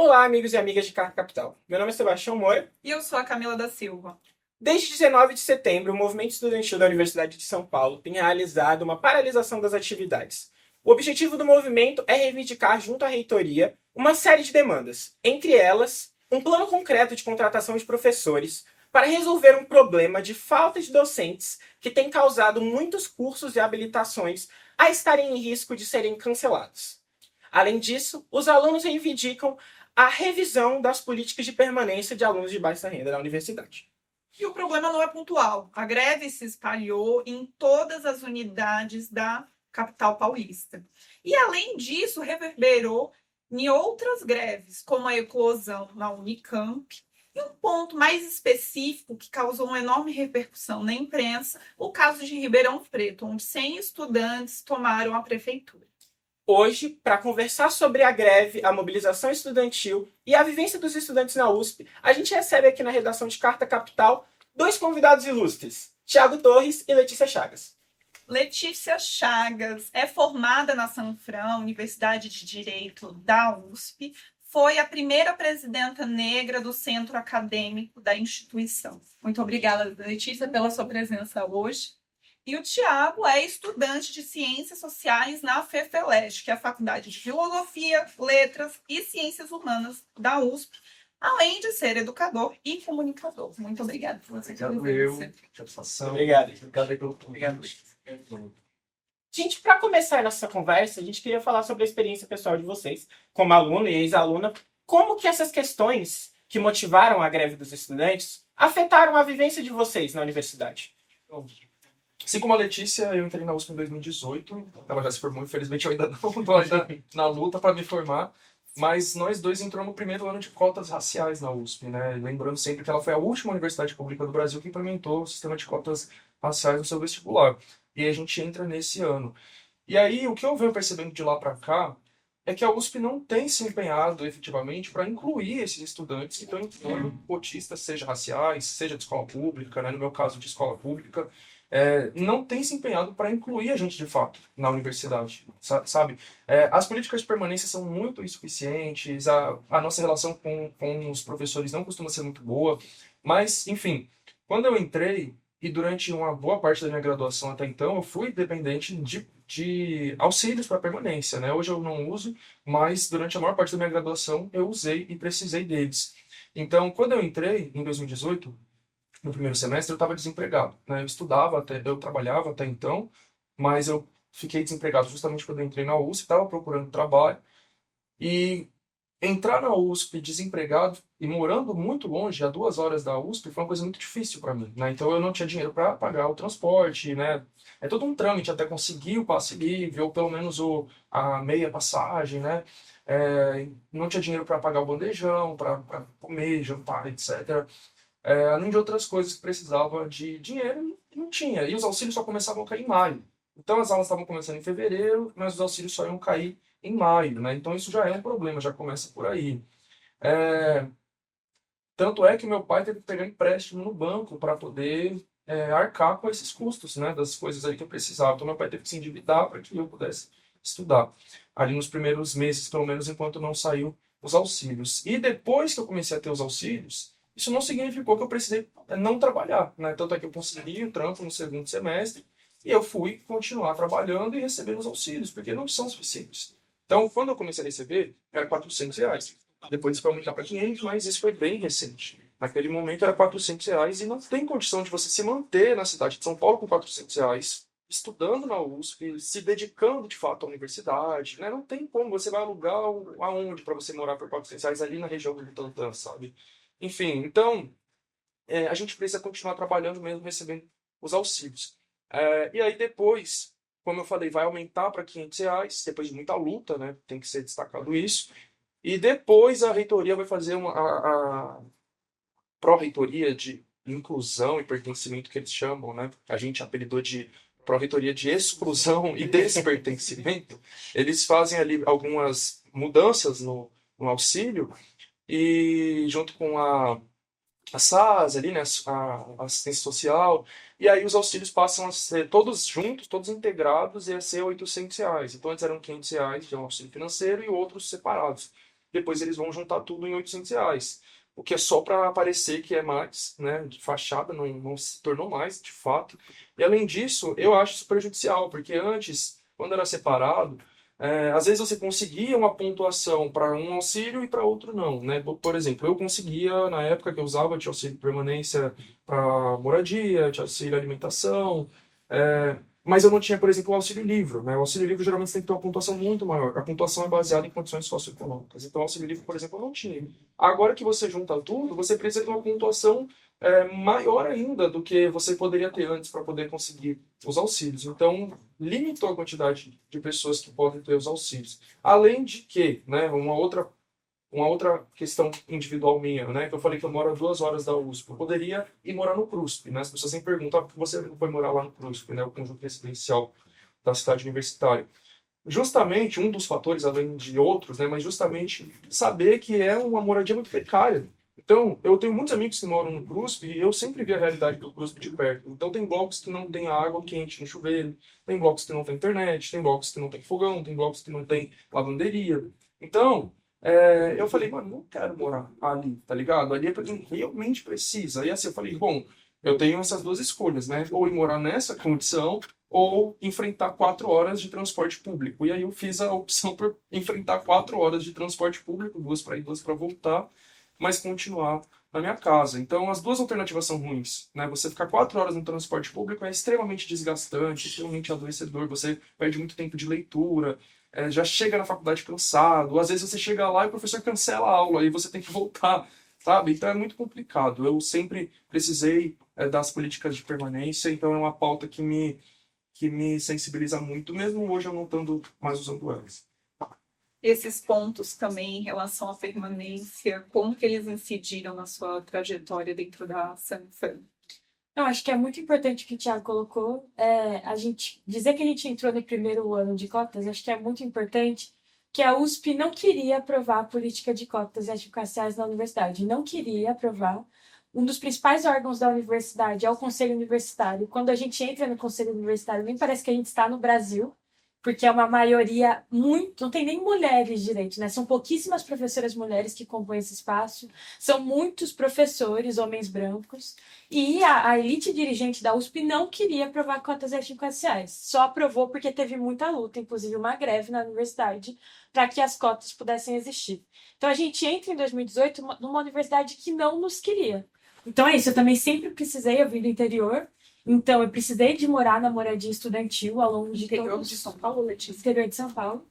Olá, amigos e amigas de Carta Capital. Meu nome é Sebastião Moura. E eu sou a Camila da Silva. Desde 19 de setembro, o movimento estudantil da Universidade de São Paulo tem realizado uma paralisação das atividades. O objetivo do movimento é reivindicar junto à reitoria uma série de demandas, entre elas, um plano concreto de contratação de professores para resolver um problema de falta de docentes que tem causado muitos cursos e habilitações a estarem em risco de serem cancelados. Além disso, os alunos reivindicam a revisão das políticas de permanência de alunos de baixa renda na universidade. E o problema não é pontual. A greve se espalhou em todas as unidades da capital paulista. E, além disso, reverberou em outras greves, como a eclosão na Unicamp. E um ponto mais específico que causou uma enorme repercussão na imprensa, o caso de Ribeirão Preto, onde 100 estudantes tomaram a prefeitura. Hoje, para conversar sobre a greve, a mobilização estudantil e a vivência dos estudantes na USP, a gente recebe aqui na redação de Carta Capital dois convidados ilustres, Thiago Torres e Letícia Chagas. Letícia Chagas é formada na Sanfran, Universidade de Direito da USP, foi a primeira presidenta negra do centro acadêmico da instituição. Muito obrigada, Letícia, pela sua presença hoje. E o Thiago é estudante de Ciências Sociais na FEFELESH, que é a Faculdade de Filosofia, Letras e Ciências Humanas da USP, além de ser educador e comunicador. Muito obrigada por você. Obrigado, satisfação. Obrigado. Obrigado aí pelo Obrigado. Gente, para começar nossa conversa, a gente queria falar sobre a experiência pessoal de vocês, como aluno e ex-aluna, como que essas questões que motivaram a greve dos estudantes afetaram a vivência de vocês na universidade. Assim como a Letícia, eu entrei na USP em 2018. Ela já se formou, infelizmente eu ainda não estou ainda na luta para me formar. Mas nós dois entramos no primeiro ano de cotas raciais na USP, né? Lembrando sempre que ela foi a última universidade pública do Brasil que implementou o sistema de cotas raciais no seu vestibular. E a gente entra nesse ano. E aí, o que eu venho percebendo de lá para cá é que a USP não tem se empenhado efetivamente para incluir esses estudantes que estão entrando cotistas, seja raciais, seja de escola pública, né? No meu caso de escola pública, não tem se empenhado para incluir a gente de fato na universidade, sabe? As políticas de permanência são muito insuficientes, a nossa relação com os professores não costuma ser muito boa, mas, enfim, quando eu entrei, e durante uma boa parte da minha graduação até então, eu fui dependente de auxílios para permanência, né? Hoje eu não uso, mas durante a maior parte da minha graduação eu usei e precisei deles. Então, quando eu entrei, em 2018, no primeiro semestre, eu estava desempregado, né? Eu trabalhava até então, mas eu fiquei desempregado justamente quando eu entrei na USP, estava procurando trabalho, e entrar na USP desempregado e morando muito longe, a 2 horas da USP, foi uma coisa muito difícil para mim, né? Então eu não tinha dinheiro para pagar o transporte, né? É todo um trâmite até conseguir o passe livre, ou pelo menos a meia passagem, né? Não tinha dinheiro para pagar o bandejão, para comer, jantar, etc. Além de outras coisas que precisava de dinheiro, não tinha. E os auxílios só começavam a cair em maio. Então as aulas estavam começando em fevereiro, mas os auxílios só iam cair em maio, né? Então isso já é um problema, já começa por aí. É, Tanto é que meu pai teve que pegar empréstimo no banco para poder arcar com esses custos, né? Das coisas aí que eu precisava. Então meu pai teve que se endividar para que eu pudesse estudar. Ali nos primeiros meses, pelo menos, enquanto não saiu os auxílios. E depois que eu comecei a ter os auxílios, isso não significou que eu precisei não trabalhar, né? Tanto é que eu consegui o trampo no segundo semestre e eu fui continuar trabalhando e recebendo os auxílios, porque não são suficientes. Então, quando eu comecei a receber, era R$ 400. Depois isso foi aumentar para 500, mas isso foi bem recente. Naquele momento era R$ 400 e não tem condição de você se manter na cidade de São Paulo com R$ 400, estudando na USP, se dedicando de fato à universidade, né? Não tem como, você vai alugar aonde para você morar por R$ 400 ali na região do Butantã, sabe? Enfim, então, a gente precisa continuar trabalhando mesmo recebendo os auxílios. E aí depois, como eu falei, vai aumentar para R$ 500, depois de muita luta, né? Tem que ser destacado isso. E depois a reitoria vai fazer a pró-reitoria de inclusão e pertencimento, que eles chamam, né? A gente apelidou de pró-reitoria de exclusão e despertencimento. Eles fazem ali algumas mudanças no auxílio, e junto com a SAS ali, né, a assistência social, e aí os auxílios passam a ser todos juntos, todos integrados, e a ser R$ 800. Então antes eram R$ 500 de um auxílio financeiro e outros separados. depois eles vão juntar tudo em R$ 800. O que é só para parecer que é mais, né, de fachada, não se tornou mais, de fato. E além disso, eu acho isso prejudicial, porque antes, quando era separado, às vezes você conseguia uma pontuação para um auxílio e para outro não, né? Por exemplo, eu conseguia, na época que eu usava, tinha auxílio de permanência para moradia, tinha auxílio alimentação, mas eu não tinha, por exemplo, o auxílio livre, né? O auxílio livre geralmente tem que ter uma pontuação muito maior. A pontuação é baseada em condições socioeconômicas. Então, o auxílio livre, por exemplo, eu não tinha. Agora que você junta tudo, você precisa ter uma pontuação maior ainda do que você poderia ter antes para poder conseguir os auxílios. Então, limitou a quantidade de pessoas que podem ter os auxílios. Além de que, né, uma outra questão individual minha, né, que eu falei que eu moro a 2 horas da USP, eu poderia ir morar no CRUSP, né, as pessoas sempre perguntam, por que você não foi morar lá no CRUSP, né, o conjunto residencial da cidade universitária. Justamente, um dos fatores, além de outros, né, mas justamente saber que é uma moradia muito precária. Então, eu tenho muitos amigos que moram no CRUSP e eu sempre vi a realidade do CRUSP de perto. Então, tem blocos que não tem água quente no chuveiro, tem blocos que não tem internet, tem blocos que não tem fogão, tem blocos que não tem lavanderia. Então, eu falei, mano, não quero morar ali, tá ligado? Ali é pra quem realmente precisa. E assim, eu falei, bom, eu tenho essas duas escolhas, né? Ou ir morar nessa condição, ou enfrentar 4 horas de transporte público. E aí eu fiz a opção por enfrentar 4 horas de transporte público, 2 para ir, 2 para voltar, mas continuar na minha casa. Então as duas alternativas são ruins, né? Você ficar 4 horas no transporte público é extremamente desgastante, extremamente adoecedor, você perde muito tempo de leitura, já chega na faculdade cansado, às vezes você chega lá e o professor cancela a aula e você tem que voltar, sabe? Então é muito complicado. Eu sempre precisei das políticas de permanência, então é uma pauta que me sensibiliza muito, mesmo hoje eu não estando mais usando elas. Esses pontos também em relação à permanência, como que eles incidiram na sua trajetória dentro da Sanfran? Eu acho que é muito importante o que o Thiago colocou. A gente dizer que a gente entrou no primeiro ano de cotas, acho que é muito importante, que a USP não queria aprovar a política de cotas étnico-raciais na universidade. Não queria aprovar. Um dos principais órgãos da universidade é o Conselho Universitário. Quando a gente entra no Conselho Universitário, nem parece que a gente está no Brasil, porque é uma maioria muito. Não tem nem mulheres direito, né? São pouquíssimas professoras mulheres que compõem esse espaço, são muitos professores, homens brancos, e a elite dirigente da USP não queria aprovar cotas étnico-raciais. Só aprovou porque teve muita luta, inclusive uma greve na universidade, para que as cotas pudessem existir. Então a gente entra em 2018 numa universidade que não nos queria. Então é isso, eu também sempre precisei, eu vim do interior, então eu precisei de morar na moradia estudantil ao longo de Interior todos... de São Paulo, Letícia? Interior de São Paulo.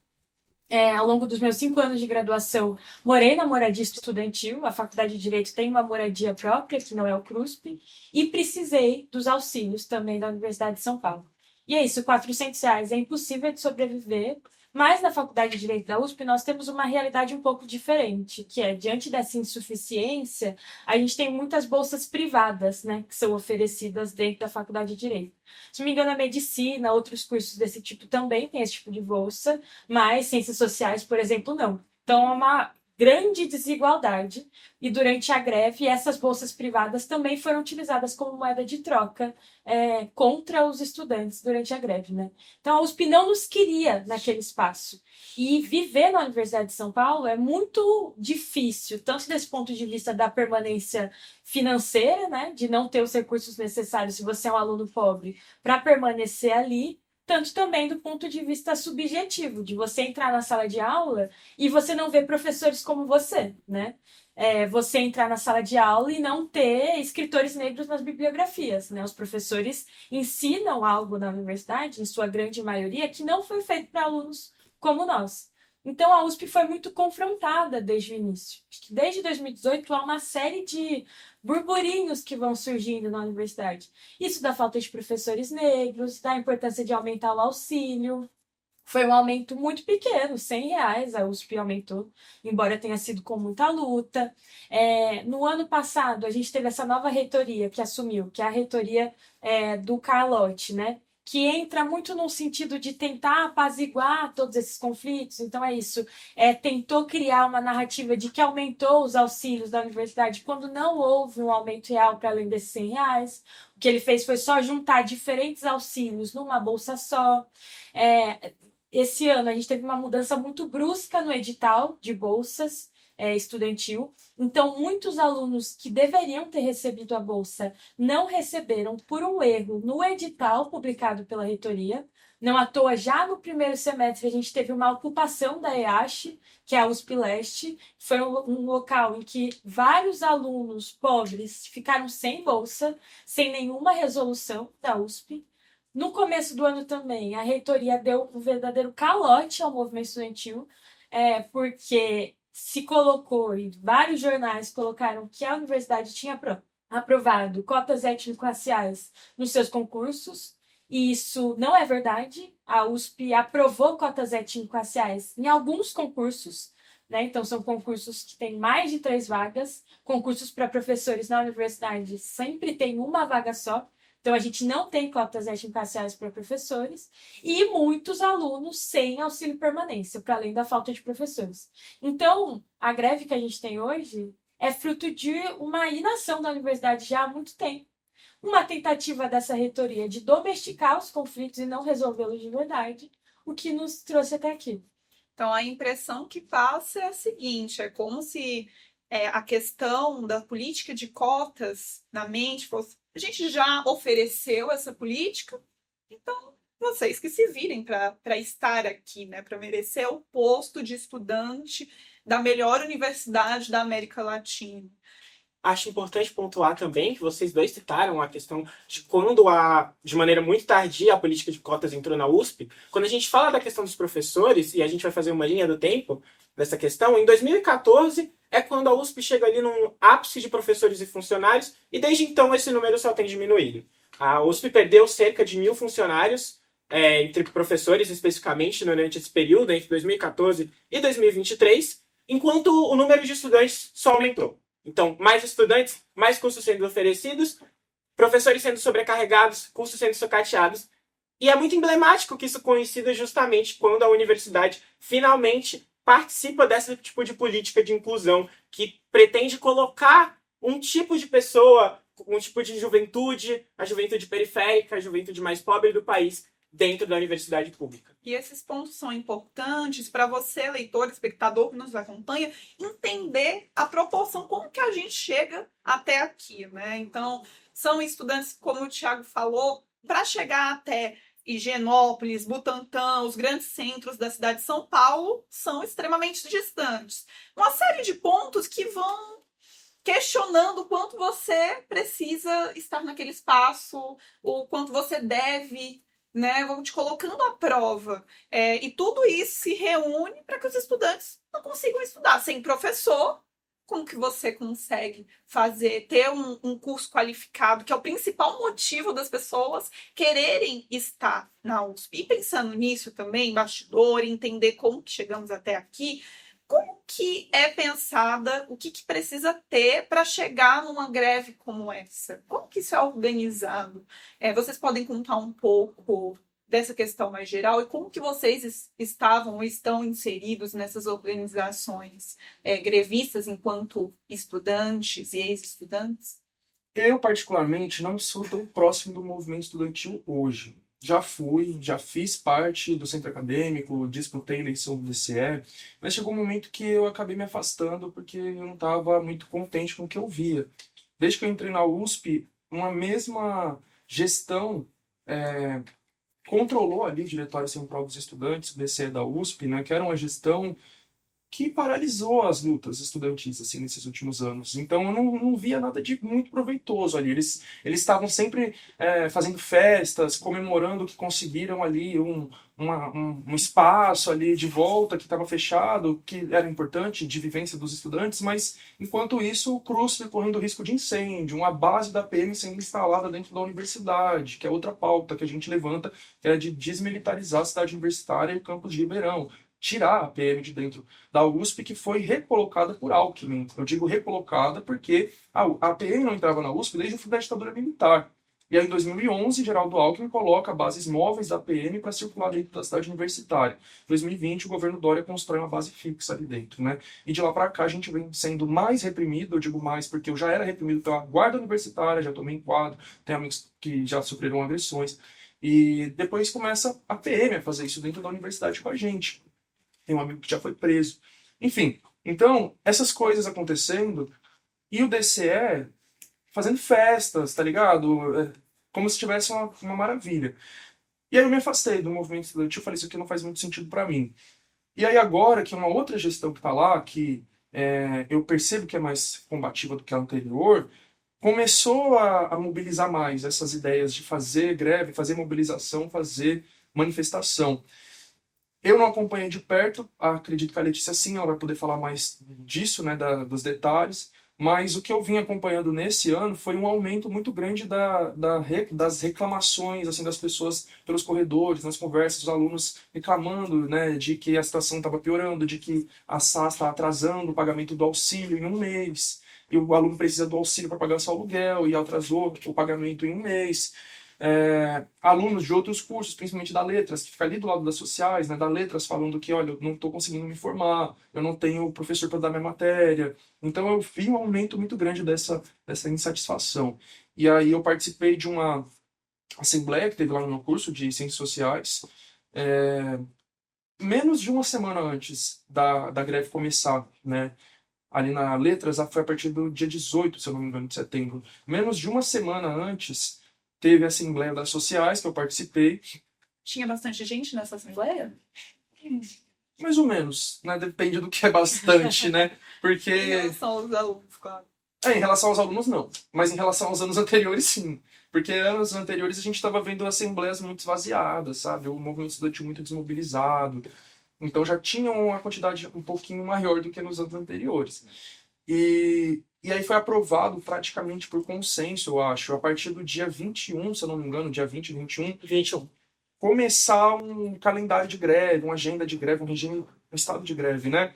Ao longo dos meus 5 anos de graduação, morei na moradia estudantil, a Faculdade de Direito tem uma moradia própria, que não é o CRUSP, e precisei dos auxílios também da Universidade de São Paulo. E é isso, R$ 400 é impossível de sobreviver, mas na Faculdade de Direito da USP nós temos uma realidade um pouco diferente, que é, diante dessa insuficiência, a gente tem muitas bolsas privadas, né, que são oferecidas dentro da Faculdade de Direito. Se não me engano, a medicina, outros cursos desse tipo também tem esse tipo de bolsa, mas ciências sociais, por exemplo, não. Então, é uma grande desigualdade, e durante a greve, essas bolsas privadas também foram utilizadas como moeda de troca contra os estudantes durante a greve, né? Então, a USP não nos queria naquele espaço. E viver na Universidade de São Paulo é muito difícil, tanto desse ponto de vista da permanência financeira, né, de não ter os recursos necessários se você é um aluno pobre para permanecer ali, tanto também do ponto de vista subjetivo, de você entrar na sala de aula e você não ver professores como você, né? Você entrar na sala de aula e não ter escritores negros nas bibliografias, né? Os professores ensinam algo na universidade, em sua grande maioria, que não foi feito para alunos como nós. Então, a USP foi muito confrontada desde o início. Desde 2018, há uma série de burburinhos que vão surgindo na universidade. Isso da falta de professores negros, da importância de aumentar o auxílio. Foi um aumento muito pequeno, R$ 100 a USP aumentou, embora tenha sido com muita luta. No ano passado, a gente teve essa nova reitoria que assumiu, que é a reitoria do Carlotti, né? Que entra muito no sentido de tentar apaziguar todos esses conflitos. Então é isso, tentou criar uma narrativa de que aumentou os auxílios da universidade quando não houve um aumento real para além desses R$ 100. O que ele fez foi só juntar diferentes auxílios numa bolsa só. esse ano a gente teve uma mudança muito brusca no edital de bolsas estudantil. Então, muitos alunos que deveriam ter recebido a bolsa não receberam por um erro no edital publicado pela reitoria. Não à toa, já no primeiro semestre, a gente teve uma ocupação da EASH, que é a USP Leste. Foi um local em que vários alunos pobres ficaram sem bolsa, sem nenhuma resolução da USP. No começo do ano também, a reitoria deu um verdadeiro calote ao movimento estudantil, porque se colocou, e vários jornais colocaram que a universidade tinha aprovado cotas étnico-raciais nos seus concursos, e isso não é verdade. A USP aprovou cotas étnico-raciais em alguns concursos, né? Então, são concursos que têm mais de 3 vagas. Concursos para professores na universidade sempre tem uma vaga só. Então, a gente não tem cotas étnico-raciais para professores e muitos alunos sem auxílio permanência, para além da falta de professores. Então, a greve que a gente tem hoje é fruto de uma inação da universidade já há muito tempo. Uma tentativa dessa reitoria de domesticar os conflitos e não resolvê-los de verdade, o que nos trouxe até aqui. Então, a impressão que passa é a seguinte, é como se a questão da política de cotas na mente fosse: a gente já ofereceu essa política, então vocês que se virem para estar aqui, né, para merecer o posto de estudante da melhor universidade da América Latina. Acho importante pontuar também que vocês dois citaram a questão de quando, de maneira muito tardia, a política de cotas entrou na USP. Quando a gente fala da questão dos professores, e a gente vai fazer uma linha do tempo dessa questão, em 2014 é quando a USP chega ali num ápice de professores e funcionários, e desde então esse número só tem diminuído. A USP perdeu cerca de 1.000 funcionários, entre professores especificamente, durante esse período, entre 2014 e 2023, enquanto o número de estudantes só aumentou. Então, mais estudantes, mais cursos sendo oferecidos, professores sendo sobrecarregados, cursos sendo sucateados. E é muito emblemático que isso coincida justamente quando a universidade finalmente participa desse tipo de política de inclusão que pretende colocar um tipo de pessoa, um tipo de juventude, a juventude periférica, a juventude mais pobre do país, dentro da universidade pública. E esses pontos são importantes para você, leitor, espectador que nos acompanha, entender a proporção, como que a gente chega até aqui, né? Então, são estudantes, como o Thiago falou, para chegar até Higienópolis, Butantã, os grandes centros da cidade de São Paulo, são extremamente distantes. Uma série de pontos que vão questionando o quanto você precisa estar naquele espaço, o quanto você deve, né, vão te colocando à prova. E tudo isso se reúne para que os estudantes não consigam estudar. Sem professor, como que você consegue ter um curso qualificado, que é o principal motivo das pessoas quererem estar na USP? E pensando nisso também, bastidor, entender como que chegamos até aqui, como que é pensada, o que precisa ter para chegar numa greve como essa? Como que isso é organizado? Vocês podem contar um pouco dessa questão mais geral e como que vocês estavam ou estão inseridos nessas organizações grevistas enquanto estudantes e ex-estudantes? Eu, particularmente, não sou tão próximo do movimento estudantil hoje. Já fiz parte do centro acadêmico, disputei a eleição do DCE, mas chegou um momento que eu acabei me afastando porque eu não estava muito contente com o que eu via. Desde que eu entrei na USP, uma mesma gestão controlou ali o Diretório Central dos Estudantes, o DCE da USP, né, que era uma gestão que paralisou as lutas estudantis assim, nesses últimos anos. Então eu não via nada de muito proveitoso ali. Eles estavam sempre fazendo festas, comemorando que conseguiram ali um espaço ali de volta que estava fechado, que era importante, de vivência dos estudantes, mas enquanto isso o CRUSP correndo risco de incêndio, uma base da PM sendo instalada dentro da universidade, que é outra pauta que a gente levanta, que é de desmilitarizar a cidade universitária e o campus de Ribeirão. Tirar a PM de dentro da USP, que foi recolocada por Alckmin. Eu digo recolocada porque a PM não entrava na USP desde o fim da ditadura militar. E aí, em 2011, Geraldo Alckmin coloca bases móveis da PM para circular dentro da cidade universitária. Em 2020, o governo Dória constrói uma base fixa ali dentro, né? E de lá para cá, a gente vem sendo mais reprimido. Eu digo mais porque eu já era reprimido pela guarda universitária, já tomei enquadro, tenho amigos que já sofreram agressões. E depois começa a PM a fazer isso dentro da universidade com a gente. Tem um amigo que já foi preso. Enfim, então, essas coisas acontecendo e o DCE fazendo festas, tá ligado? Como se tivesse uma maravilha. E aí eu me afastei do movimento estudantil, falei, isso aqui não faz muito sentido para mim. E aí agora que uma outra gestão que tá lá, que eu percebo que é mais combativa do que a anterior, começou a mobilizar mais essas ideias de fazer greve, fazer mobilização, fazer manifestação. Eu não acompanhei de perto, acredito que a Letícia sim, ela vai poder falar mais disso, né, dos detalhes, mas o que eu vim acompanhando nesse ano foi um aumento muito grande das reclamações assim, das pessoas pelos corredores, nas conversas, os alunos reclamando, né, de que a situação estava piorando, de que a SAS está atrasando o pagamento do auxílio em um mês, e o aluno precisa do auxílio para pagar seu aluguel e atrasou o pagamento em um mês. Alunos de outros cursos, principalmente da Letras, que fica ali do lado das sociais, né, da Letras, falando que, olha, eu não estou conseguindo me formar, eu não tenho professor para dar minha matéria. Então eu vi um aumento muito grande dessa insatisfação. E aí eu participei de uma assembleia que teve lá no meu curso de Ciências Sociais, menos de uma semana antes da greve começar, né? Ali na Letras, foi a partir do dia 18, se eu não me engano, de setembro. Menos de uma semana antes, teve a Assembleia das Sociais, que eu participei. Tinha bastante gente nessa assembleia? Mais ou menos, né? Depende do que é bastante, né? Porque... Em relação aos alunos, claro. Em relação aos alunos, não. Mas em relação aos anos anteriores, sim. Porque anos anteriores a gente estava vendo assembleias muito esvaziadas, sabe? O movimento estudantil muito desmobilizado. Então já tinha uma quantidade um pouquinho maior do que nos anos anteriores. E aí foi aprovado praticamente por consenso, eu acho, a partir do dia 21, se eu não me engano, dia 20, 21, 21. começar um calendário de greve, uma agenda de greve, um regime, um estado de greve, né?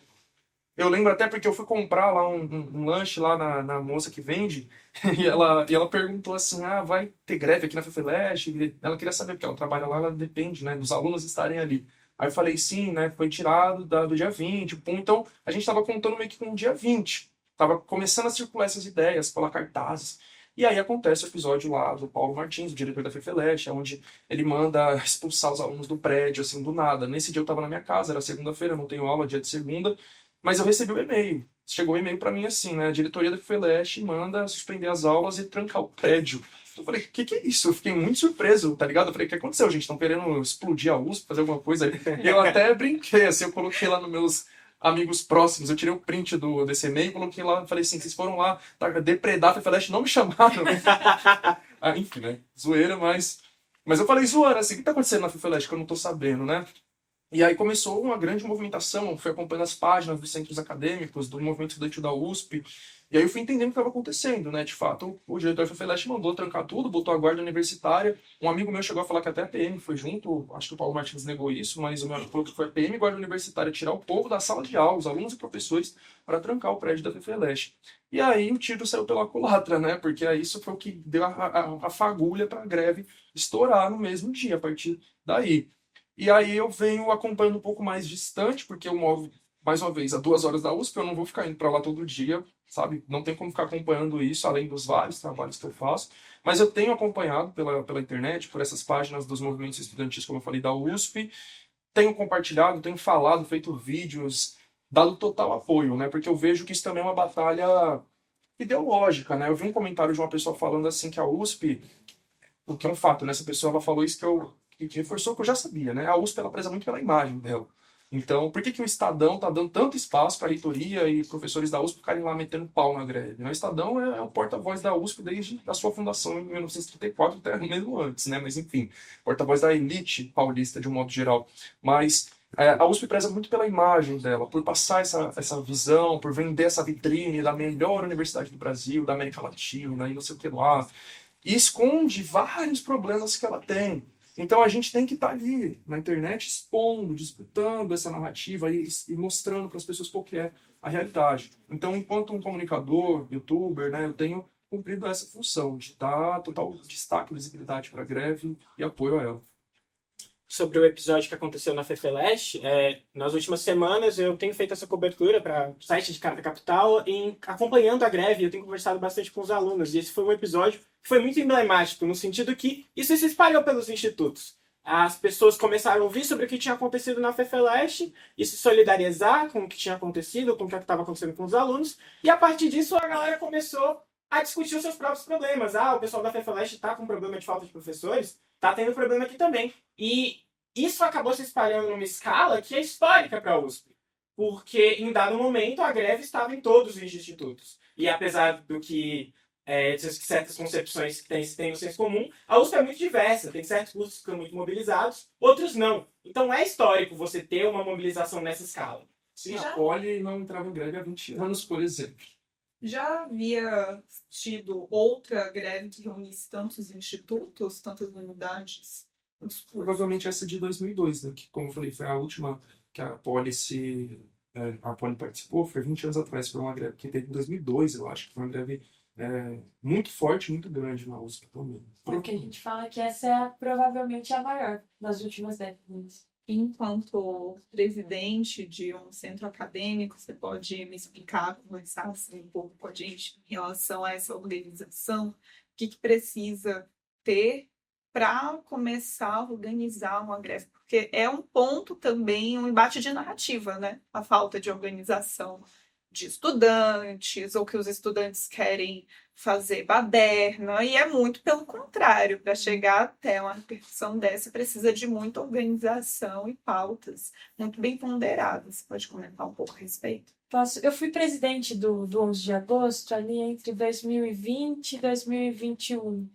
Eu lembro até porque eu fui comprar lá um lanche lá na moça que vende e ela perguntou assim, vai ter greve aqui na FEFELESH? Ela queria saber, porque ela trabalha lá, ela depende, né, dos alunos estarem ali. Aí eu falei, sim, né, foi tirado do dia 20, pum. Então a gente estava contando meio que com o dia 20. Tava começando a circular essas ideias, colar cartazes. E aí acontece o episódio lá do Paulo Martins, o diretor da FEFELESH, onde ele manda expulsar os alunos do prédio, assim, do nada. Nesse dia eu estava na minha casa, era segunda-feira, não tenho aula, dia de segunda, mas eu recebi o e-mail. Chegou o e-mail para mim assim, né? A diretoria da FEFELESH manda suspender as aulas e trancar o prédio. Eu falei, o que é isso? Eu fiquei muito surpreso, tá ligado? Eu falei, o que aconteceu, gente? Estão querendo explodir a USP, fazer alguma coisa aí? E eu até brinquei, assim, eu coloquei lá nos meus amigos próximos, eu tirei o print desse e-mail, coloquei lá, falei assim, vocês foram lá depredar a FEFELESH, não me chamaram. Enfim, né? Zoeira, mas eu falei, zoeira, assim, o que tá acontecendo na FEFELESH que eu não tô sabendo, né? E aí começou uma grande movimentação, fui acompanhando as páginas dos centros acadêmicos, do movimento estudantil da USP, e aí eu fui entendendo o que estava acontecendo, né? De fato, o diretor da FEFELESH mandou trancar tudo, botou a guarda universitária. Um amigo meu chegou a falar que até a PM foi junto, acho que o Paulo Martins negou isso, mas o meu amigo falou que foi a PM e guarda universitária tirar o povo da sala de aula, os alunos e professores, para trancar o prédio da FEFELESH. E aí o tiro saiu pela culatra, né? Porque aí isso foi o que deu a fagulha para a greve estourar no mesmo dia, a partir daí. E aí eu venho acompanhando um pouco mais distante, porque eu moro, mais uma vez, a 2 horas da USP, eu não vou ficar indo para lá todo dia, sabe? Não tem como ficar acompanhando isso, além dos vários trabalhos que eu faço. Mas eu tenho acompanhado pela internet, por essas páginas dos movimentos estudantis, como eu falei, da USP. Tenho compartilhado, tenho falado, feito vídeos, dado total apoio, né? Porque eu vejo que isso também é uma batalha ideológica, né? Eu vi um comentário de uma pessoa falando assim que a USP, o que é um fato, né? Essa pessoa ela falou isso que reforçou o que eu já sabia, né? A USP ela preza muito pela imagem dela. Então, por que o Estadão está dando tanto espaço para a reitoria e professores da USP ficarem lá metendo pau na greve? O Estadão é o porta-voz da USP desde a sua fundação em 1934, até mesmo antes, né? Mas, enfim, porta-voz da elite paulista, de um modo geral. Mas a USP preza muito pela imagem dela, por passar essa visão, por vender essa vitrine da melhor universidade do Brasil, da América Latina, e não sei o que lá. E esconde vários problemas que ela tem. Então a gente tem que estar ali na internet expondo, disputando essa narrativa e mostrando para as pessoas qual que é a realidade. Então, enquanto um comunicador, youtuber, né, eu tenho cumprido essa função de dar total destaque e visibilidade para a greve e apoio a ela. sobre o episódio que aconteceu na FEFELESH. Nas últimas semanas eu tenho feito essa cobertura para o site de Carta Capital, acompanhando a greve. Eu tenho conversado bastante com os alunos, e esse foi um episódio que foi muito emblemático, no sentido que isso se espalhou pelos institutos. As pessoas começaram a ouvir sobre o que tinha acontecido na FEFELESH e se solidarizar com o que tinha acontecido, com o que estava acontecendo com os alunos, e a partir disso a galera começou a discutir os seus próprios problemas. O pessoal da FEFELESH está com problema de falta de professores, está tendo problema aqui também. E isso acabou se espalhando numa escala que é histórica para a USP, porque em dado momento a greve estava em todos os institutos. E apesar do que certas concepções que têm no senso comum, a USP é muito diversa, tem certos cursos que estão muito mobilizados, outros não. Então é histórico você ter uma mobilização nessa escala. Sim, a Poli não entrava em greve há 20 anos, por exemplo. Já havia tido outra greve que reunisse tantos institutos, tantas unidades? Provavelmente essa de 2002, né? Que, como eu falei, foi a última que a Poli participou, foi 20 anos atrás, foi uma greve que teve em 2002, eu acho, que foi uma greve muito forte, muito grande na USP também. Porque a gente fala que essa é provavelmente a maior das últimas décadas. Enquanto presidente de um centro acadêmico, você pode me explicar, conversar assim, um pouco com a gente em relação a essa organização? O que precisa ter para começar a organizar uma greve? Porque é um ponto também, um embate de narrativa, né? A falta de organização de estudantes, ou que os estudantes querem fazer baderna, e é muito pelo contrário. Para chegar até uma repercussão dessa, precisa de muita organização e pautas muito bem ponderadas. Você pode comentar um pouco a respeito? Eu fui presidente do 11 de agosto, ali entre 2020 e 2021.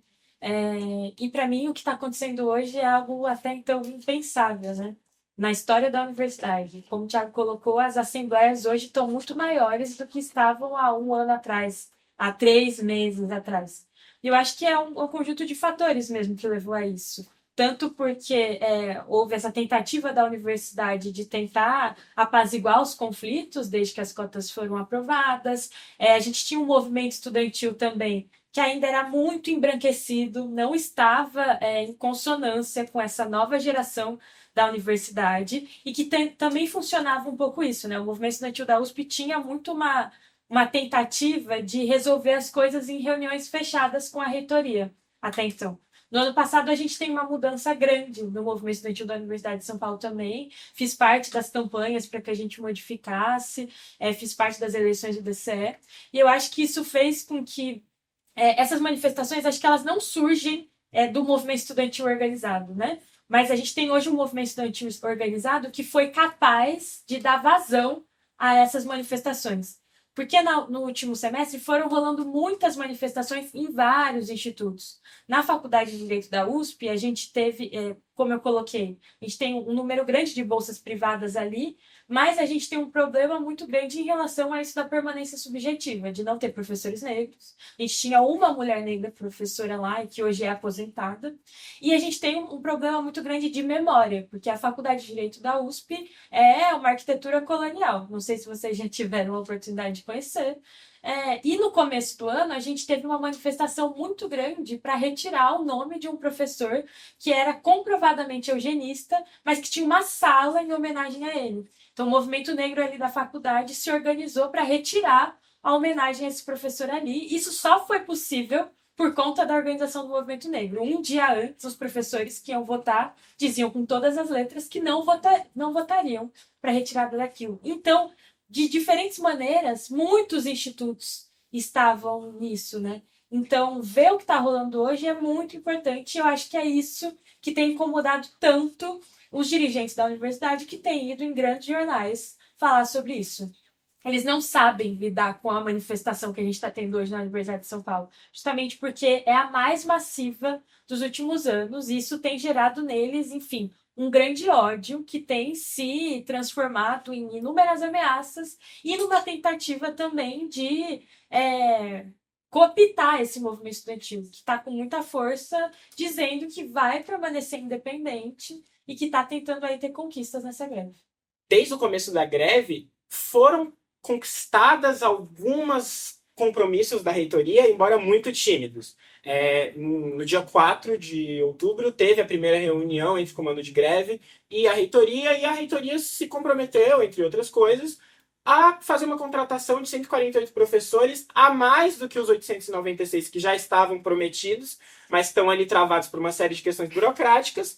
E para mim, o que está acontecendo hoje é algo até então impensável, né? Na história da universidade. Como o Thiago colocou, as assembleias hoje estão muito maiores do que estavam há um ano atrás, há 3 meses atrás. E eu acho que é um conjunto de fatores mesmo que levou a isso. Tanto porque houve essa tentativa da universidade de tentar apaziguar os conflitos desde que as cotas foram aprovadas. A gente tinha um movimento estudantil também que ainda era muito embranquecido, não estava em consonância com essa nova geração da universidade, e que também funcionava um pouco isso, né? O movimento estudantil da USP tinha muito uma tentativa de resolver as coisas em reuniões fechadas com a reitoria, até então. No ano passado, a gente tem uma mudança grande no movimento estudantil da Universidade de São Paulo também. Fiz parte das campanhas para que a gente modificasse, fiz parte das eleições do DCE, e eu acho que isso fez com que essas manifestações, acho que elas não surgem do movimento estudantil organizado, né? Mas a gente tem hoje um movimento estudantil organizado que foi capaz de dar vazão a essas manifestações. Porque no último semestre foram rolando muitas manifestações em vários institutos. Na Faculdade de Direito da USP, a gente teve, como eu coloquei, a gente tem um número grande de bolsas privadas ali, mas a gente tem um problema muito grande em relação a isso da permanência subjetiva, de não ter professores negros. A gente tinha uma mulher negra professora lá, que hoje é aposentada. E a gente tem um problema muito grande de memória, porque a Faculdade de Direito da USP é uma arquitetura colonial. Não sei se vocês já tiveram a oportunidade de conhecer. E no começo do ano, a gente teve uma manifestação muito grande para retirar o nome de um professor que era comprovadamente eugenista, mas que tinha uma sala em homenagem a ele. Então, o movimento negro ali da faculdade se organizou para retirar a homenagem a esse professor ali. Isso só foi possível por conta da organização do movimento negro. Um dia antes, os professores que iam votar diziam com todas as letras que não votariam para a retirada daquilo. Então, de diferentes maneiras, muitos institutos estavam nisso, né? Então, ver o que está rolando hoje é muito importante. Eu acho que é isso que tem incomodado tanto os dirigentes da universidade, que têm ido em grandes jornais falar sobre isso. Eles não sabem lidar com a manifestação que a gente está tendo hoje na Universidade de São Paulo, justamente porque é a mais massiva dos últimos anos, e isso tem gerado neles, enfim, um grande ódio que tem se transformado em inúmeras ameaças e numa tentativa também de cooptar esse movimento estudantil, que está com muita força, dizendo que vai permanecer independente e que está tentando aí ter conquistas nessa greve. Desde o começo da greve, foram conquistadas algumas compromissos da reitoria, embora muito tímidos. No dia 4 de outubro, teve a primeira reunião entre o comando de greve e a reitoria se comprometeu, entre outras coisas, a fazer uma contratação de 148 professores, a mais do que os 896 que já estavam prometidos, mas estão ali travados por uma série de questões burocráticas.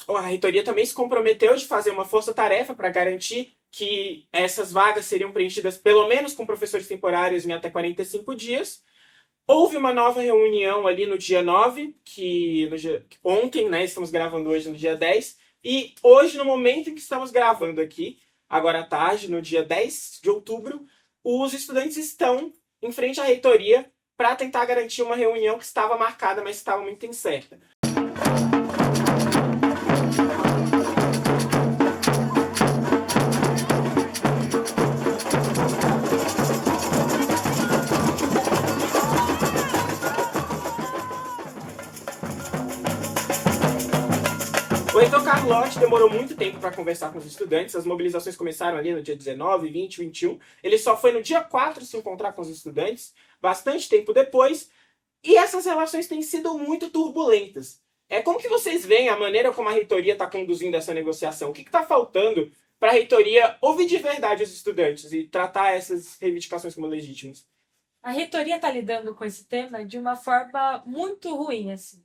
A reitoria também se comprometeu de fazer uma força-tarefa para garantir que essas vagas seriam preenchidas pelo menos com professores temporários em até 45 dias. Houve uma nova reunião ali no dia 9, ontem, né, estamos gravando hoje no dia 10, e hoje, no momento em que estamos gravando aqui, agora à tarde, no dia 10 de outubro, os estudantes estão em frente à reitoria para tentar garantir uma reunião que estava marcada, mas estava muito incerta. O reitor Carlotti demorou muito tempo para conversar com os estudantes. As mobilizações começaram ali no dia 19, 20, 21. Ele só foi no dia 4 se encontrar com os estudantes, bastante tempo depois. E essas relações têm sido muito turbulentas. Como que vocês veem a maneira como a reitoria está conduzindo essa negociação? O que está faltando para a reitoria ouvir de verdade os estudantes e tratar essas reivindicações como legítimas? A reitoria está lidando com esse tema de uma forma muito ruim, assim.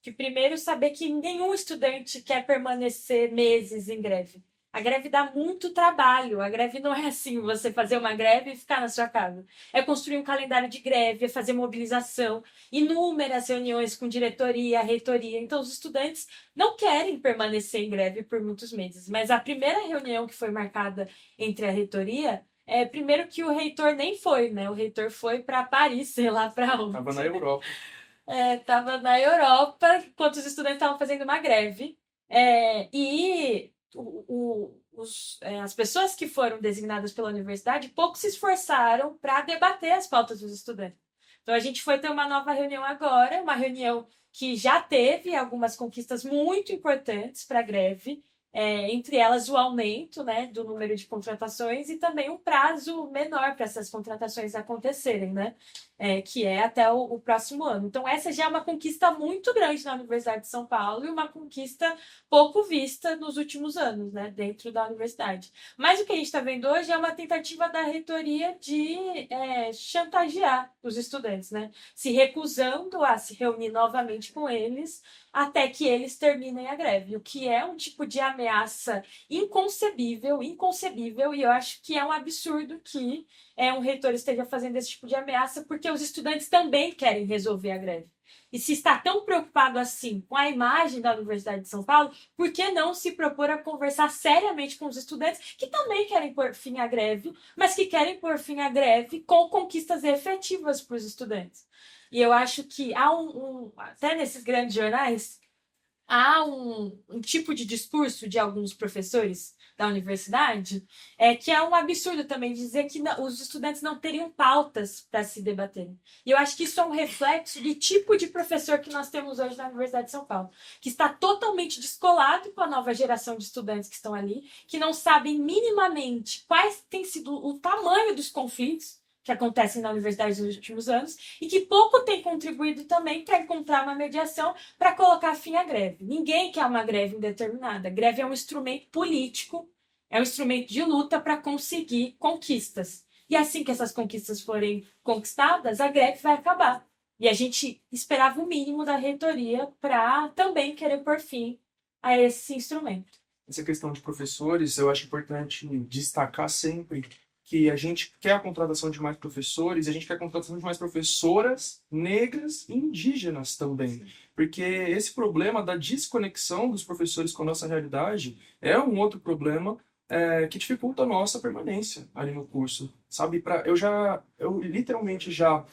Que primeiro saber que nenhum estudante quer permanecer meses em greve. A greve dá muito trabalho. A greve não é assim, você fazer uma greve e ficar na sua casa. É construir um calendário de greve, é fazer mobilização, inúmeras reuniões com diretoria, reitoria. Então, os estudantes não querem permanecer em greve por muitos meses. Mas a primeira reunião que foi marcada entre a reitoria, primeiro que o reitor nem foi, né? O reitor foi para Paris, sei lá para onde. Estava na Europa. Estava na Europa, enquanto os estudantes estavam fazendo uma greve. As pessoas que foram designadas pela universidade pouco se esforçaram para debater as pautas dos estudantes. Então, a gente foi ter uma nova reunião agora, uma reunião que já teve algumas conquistas muito importantes para a greve, entre elas o aumento, né, do número de contratações e também um prazo menor para essas contratações acontecerem, né, que é até o próximo ano. Então, essa já é uma conquista muito grande na Universidade de São Paulo e uma conquista pouco vista nos últimos anos, né, dentro da universidade. Mas o que a gente está vendo hoje é uma tentativa da reitoria de chantagear os estudantes, né, se recusando a se reunir novamente com eles até que eles terminem a greve, o que é um tipo de ameaça inconcebível, e eu acho que é um absurdo que um reitor esteja fazendo esse tipo de ameaça, porque os estudantes também querem resolver a greve. E se está tão preocupado assim com a imagem da Universidade de São Paulo, por que não se propor a conversar seriamente com os estudantes que também querem pôr fim à greve, mas que querem pôr fim à greve com conquistas efetivas para os estudantes? E eu acho que há até nesses grandes jornais, há um tipo de discurso de alguns professores da universidade que é um absurdo também dizer que os estudantes não teriam pautas para se debaterem. E eu acho que isso é um reflexo do tipo de professor que nós temos hoje na Universidade de São Paulo, que está totalmente descolado com a nova geração de estudantes que estão ali, que não sabem minimamente quais tem sido o tamanho dos conflitos que acontecem na universidade nos últimos anos e que pouco tem contribuído também para encontrar uma mediação para colocar fim à greve. Ninguém quer uma greve indeterminada. A greve é um instrumento político, é um instrumento de luta para conseguir conquistas. E assim que essas conquistas forem conquistadas, a greve vai acabar. E a gente esperava o mínimo da reitoria para também querer pôr fim a esse instrumento. Essa questão de professores, eu acho importante destacar sempre que a gente quer a contratação de mais professores, e a gente quer a contratação de mais professoras negras e indígenas também. Porque esse problema da desconexão dos professores com a nossa realidade é um outro problema que dificulta a nossa permanência ali no curso. Sabe? Eu literalmente já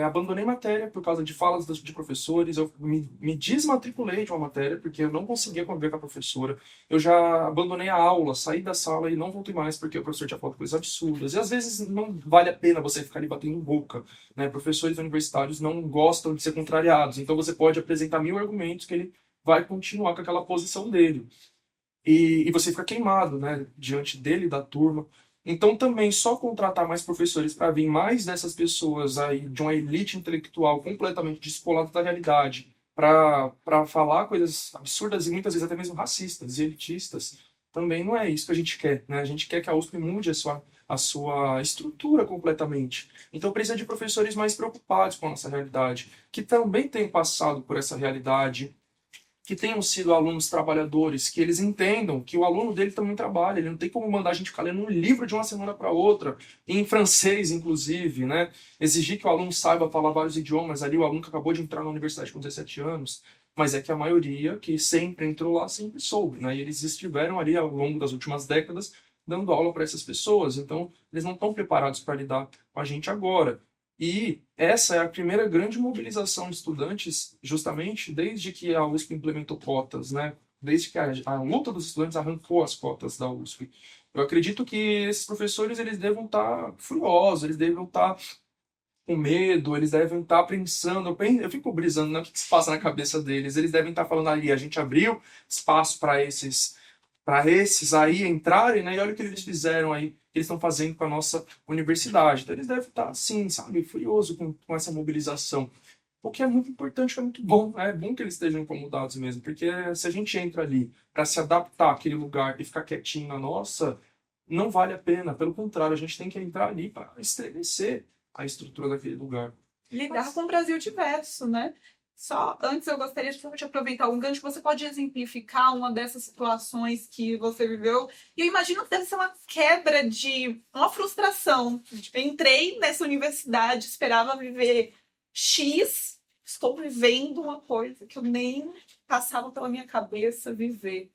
abandonei matéria por causa de falas de professores, eu me desmatriculei de uma matéria porque eu não conseguia conviver com a professora, eu já abandonei a aula, saí da sala e não voltei mais porque o professor tinha falado coisas absurdas, e às vezes não vale a pena você ficar ali batendo boca, né? Professores universitários não gostam de ser contrariados, então você pode apresentar 1000 argumentos que ele vai continuar com aquela posição dele, e você fica queimado, né? Diante dele, da turma. Então também só contratar mais professores para vir mais dessas pessoas aí de uma elite intelectual completamente descolada da realidade, para falar coisas absurdas e muitas vezes até mesmo racistas e elitistas, também não é isso que a gente quer, né? A gente quer que a USP mude a sua estrutura completamente. Então precisa de professores mais preocupados com a nossa realidade, que também têm passado por essa realidade, que tenham sido alunos trabalhadores, que eles entendam que o aluno dele também trabalha, ele não tem como mandar a gente ficar lendo um livro de uma semana para outra, em francês, inclusive, né? Exigir que o aluno saiba falar vários idiomas ali, o aluno que acabou de entrar na universidade com 17 anos, mas é que a maioria que sempre entrou lá sempre soube, né? E eles estiveram ali ao longo das últimas décadas dando aula para essas pessoas, então eles não estão preparados para lidar com a gente agora. E essa é a primeira grande mobilização de estudantes, justamente desde que a USP implementou cotas, né? Desde que a luta dos estudantes arrancou as cotas da USP. Eu acredito que esses professores eles devam estar furiosos, eles devem estar com medo, eles devem estar pensando, eu fico brisando, né, o que se passa na cabeça deles. Eles devem estar falando ali, a gente abriu espaço para esses aí entrarem, né? E olha o que eles fizeram aí, que eles estão fazendo com a nossa universidade. Então eles devem estar, assim, sabe, furioso com essa mobilização. O que é muito importante, é muito bom, né? É bom que eles estejam incomodados mesmo, porque se a gente entra ali para se adaptar àquele lugar e ficar quietinho na nossa, não vale a pena. Pelo contrário, a gente tem que entrar ali para estremecer a estrutura daquele lugar. Lidar com o Brasil diverso, né? Só antes eu gostaria de aproveitar um gancho. Você pode exemplificar uma dessas situações que você viveu? E eu imagino que deve ser uma quebra de uma frustração. Tipo, eu entrei nessa universidade, esperava viver X, estou vivendo uma coisa que eu nem passava pela minha cabeça viver.